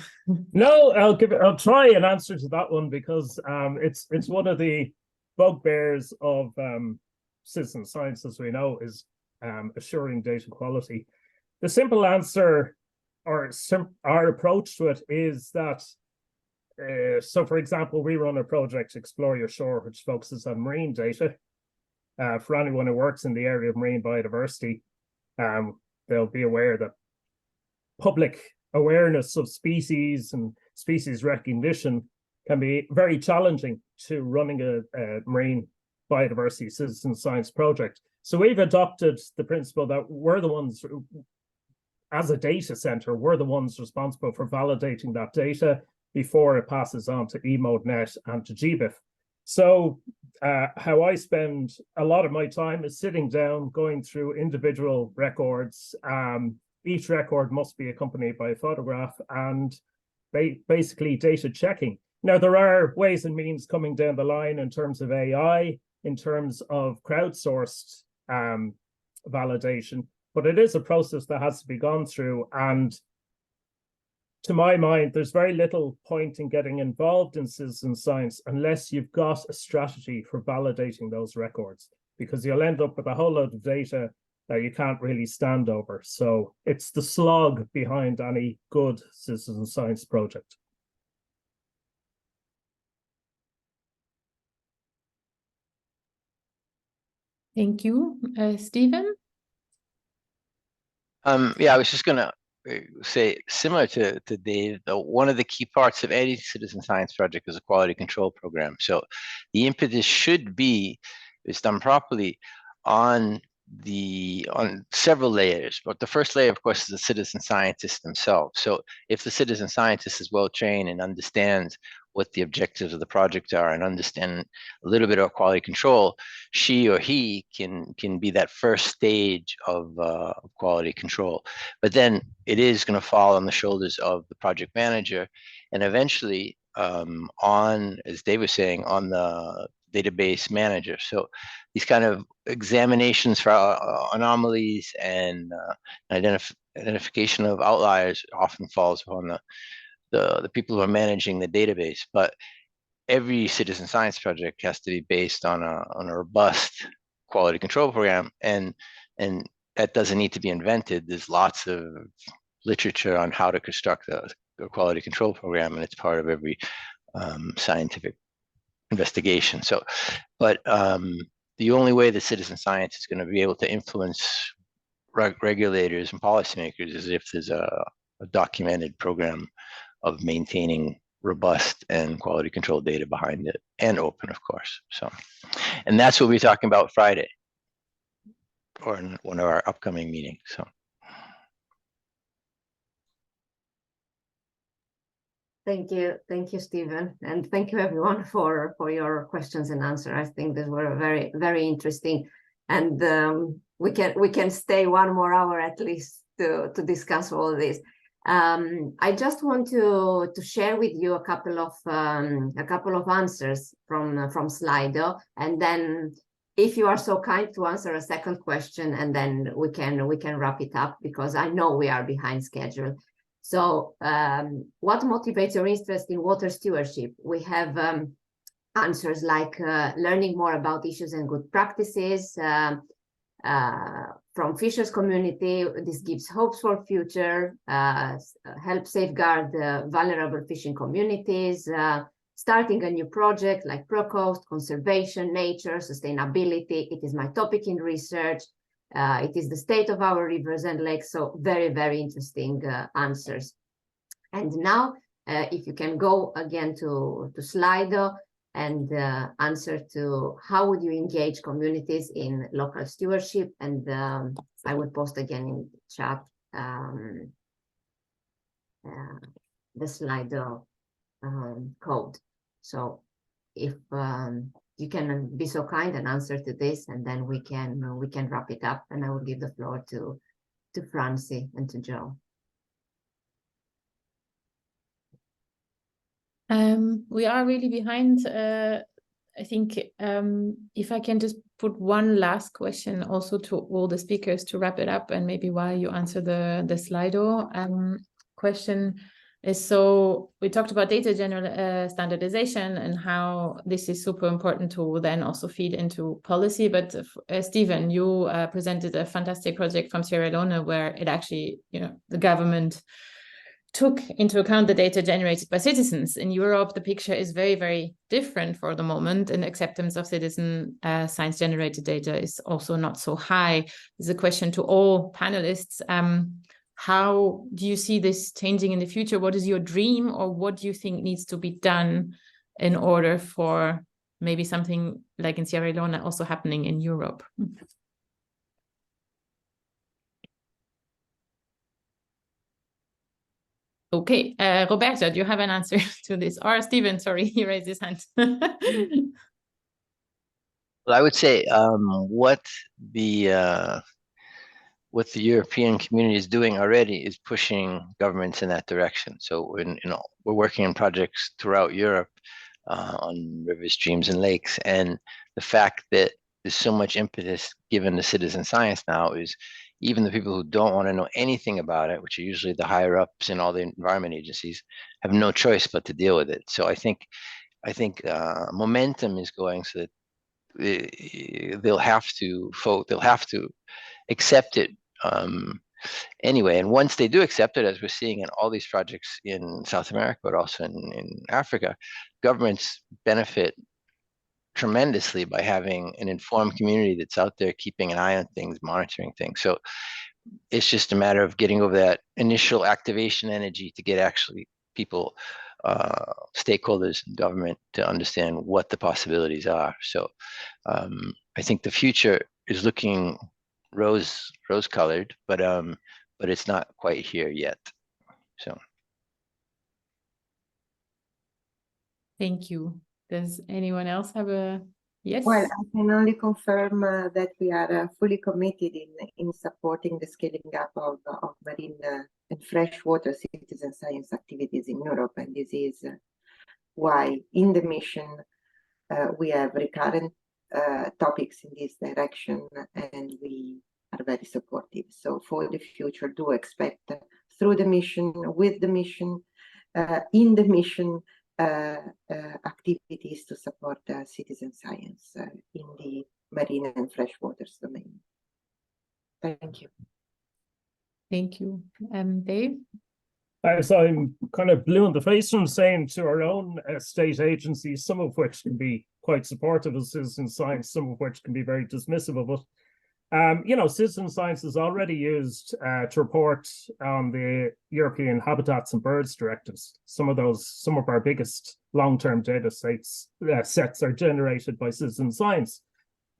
No, I'll try an answer to that one, because it's one of the bugbears of citizen science, as we know, is assuring data quality. The simple answer, or our approach to it, is that so for example, we run a project, Explore Your Shore, which focuses on marine data. For anyone who works in the area of marine biodiversity, they'll be aware that public awareness of species and species recognition can be very challenging to running a marine biodiversity citizen science project. So we've adopted the principle that we're the ones, as a data center, we're the ones responsible for validating that data before it passes on to eModeNet and to GBIF. So how I spend a lot of my time is sitting down, going through individual records. Each record must be accompanied by a photograph, and basically data checking. Now, there are ways and means coming down the line in terms of AI, in terms of crowdsourced validation, but it is a process that has to be gone through. And to my mind, there's very little point in getting involved in citizen science unless you've got a strategy for validating those records, because you'll end up with a whole load of data that you can't really stand over. So it's the slog behind any good citizen science project. Thank you. Stephen? Yeah, I was just going to say, similar to Dave, one of the key parts of any citizen science project is a quality control program. So the impetus should be, if it's done properly, on on several layers, but the first layer, of course, is the citizen scientists themselves. So if the citizen scientist is well trained and understands what the objectives of the project are and understand a little bit of quality control, she or he can be that first stage of quality control. But then it is going to fall on the shoulders of the project manager, and eventually on, as Dave was saying, on the database manager. So these kind of examinations for anomalies and identification of outliers often falls upon the people who are managing the database. But every citizen science project has to be based on a robust quality control program, and that doesn't need to be invented. There's lots of literature on how to construct a quality control program, and it's part of every scientific investigation. So, but the only way the citizen science is going to be able to influence regulators and policymakers is if there's a documented program of maintaining robust and quality control data behind it, and open, of course. So, and that's what we're talking about Friday, or in one of our upcoming meetings. So. Thank you, Stephen, and thank you everyone for your questions and answers. I think these were very, very interesting, and we can stay 1 more hour at least to discuss all this. I just want to share with you a couple of answers from Slido, and then if you are so kind to answer a second question, and then we can wrap it up, because I know we are behind schedule. So what motivates your interest in water stewardship? We have answers like learning more about issues and good practices from fishers community. This gives hopes for future, help safeguard vulnerable fishing communities, starting a new project like ProCoast, conservation, nature, sustainability. It is my topic in research. It is the state of our rivers and lakes. So very, very interesting answers. And now, if you can go again to Slido and answer to how would you engage communities in local stewardship, and I will post again in the chat the Slido code. So if you can be so kind and answer to this, and then we can wrap it up, and I will give the floor to Francie and to Joe. We are really behind. I think if I can just put one last question also to all the speakers to wrap it up, and maybe while you answer the Slido question. So we talked about data general standardization and how this is super important to then also feed into policy. But Stephen, you presented a fantastic project from Sierra Leone where it actually, the government took into account the data generated by citizens. In Europe, the picture is very, very different for the moment, and acceptance of citizen science-generated data is also not so high. There's a question to all panelists. How do you see this changing in the future? What is your dream, or what do you think needs to be done in order for maybe something like in Sierra Leone also happening in Europe? Okay, Roberta, do you have an answer to this? Or Stephen, sorry, he raised his hand. Well, I would say what the European community is doing already is pushing governments in that direction. So we're working on projects throughout Europe on rivers, streams, and lakes. And the fact that there's so much impetus given to citizen science now is even the people who don't want to know anything about it, which are usually the higher ups in all the environment agencies, have no choice but to deal with it. So I think momentum is going so that they'll have to vote, they'll have to accept it anyway. And once they do accept it, as we're seeing in all these projects in South America, but also in Africa, governments benefit tremendously by having an informed community that's out there keeping an eye on things, monitoring things. So it's just a matter of getting over that initial activation energy to get actually people, stakeholders in government, to understand what the possibilities are. So I think the future is looking rose colored, but it's not quite here yet. So thank you. Does anyone else have a yes? Well, I can only confirm that we are fully committed in supporting the scaling up of marine and freshwater citizen science activities in Europe, and this is why in the mission we have recurrent topics in this direction, and we are very supportive. So for the future, do expect through the mission, with the mission, in the mission, activities to support citizen science in the marine and freshwaters domain. Thank you. Thank you. Dave? As I'm kind of blue in the face from saying to our own state agencies, some of which can be quite supportive of citizen science, some of which can be very dismissive of it. You know, citizen science is already used to report on the European Habitats and Birds directives. Some of our biggest long-term data sets are generated by citizen science.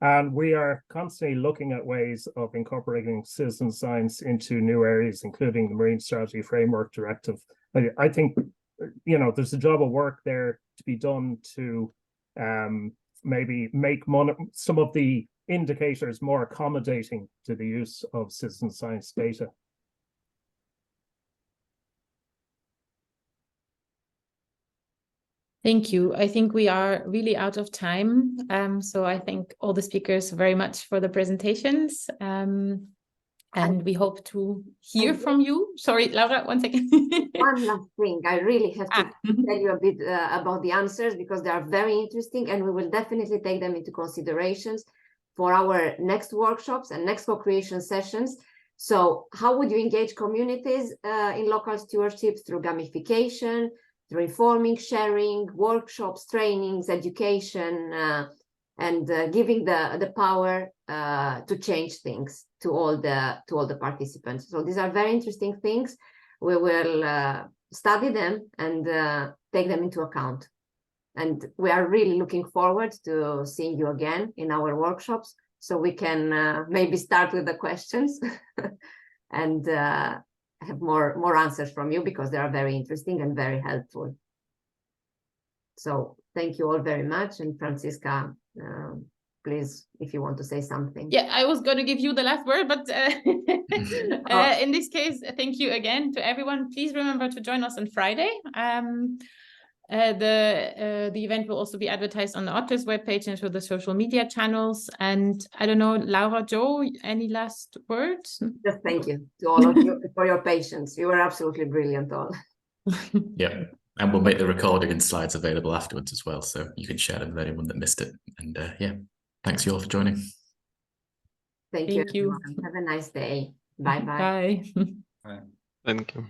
And we are constantly looking at ways of incorporating citizen science into new areas, including the Marine Strategy Framework Directive. I think, you know, there's a job of work there to be done to maybe make some of the indicators more accommodating to the use of citizen science data. Thank you. I think we are really out of time. So I thank all the speakers very much for the presentations. And we hope to hear from you. Sorry, Laura, one second. One last thing. I really have to tell you a bit about the answers because they are very interesting and we will definitely take them into considerations for our next workshops and next co-creation sessions. So how would you engage communities in local stewardship? Through gamification, through informing, sharing, workshops, trainings, education, and giving the power to change things to all the participants. So these are very interesting things. We will study them and take them into account. And we are really looking forward to seeing you again in our workshops, so we can maybe start with the questions and have more answers from you because they are very interesting and very helpful. So thank you all very much. And Franziska, please, if you want to say something. Yeah, I was going to give you the last word, but in this case, thank you again to everyone. Please remember to join us on Friday. The event will also be advertised on the OTTERS webpage and through the social media channels. And I don't know, Laura, Joe, any last words? Just thank you to all of you for your patience. You were absolutely brilliant all. Yeah, and we'll make the recording and slides available afterwards as well, so you can share them with anyone that missed it. And yeah, thanks you all for joining. Thank you. Have a nice day. Bye-bye. Bye. Bye. Thank you.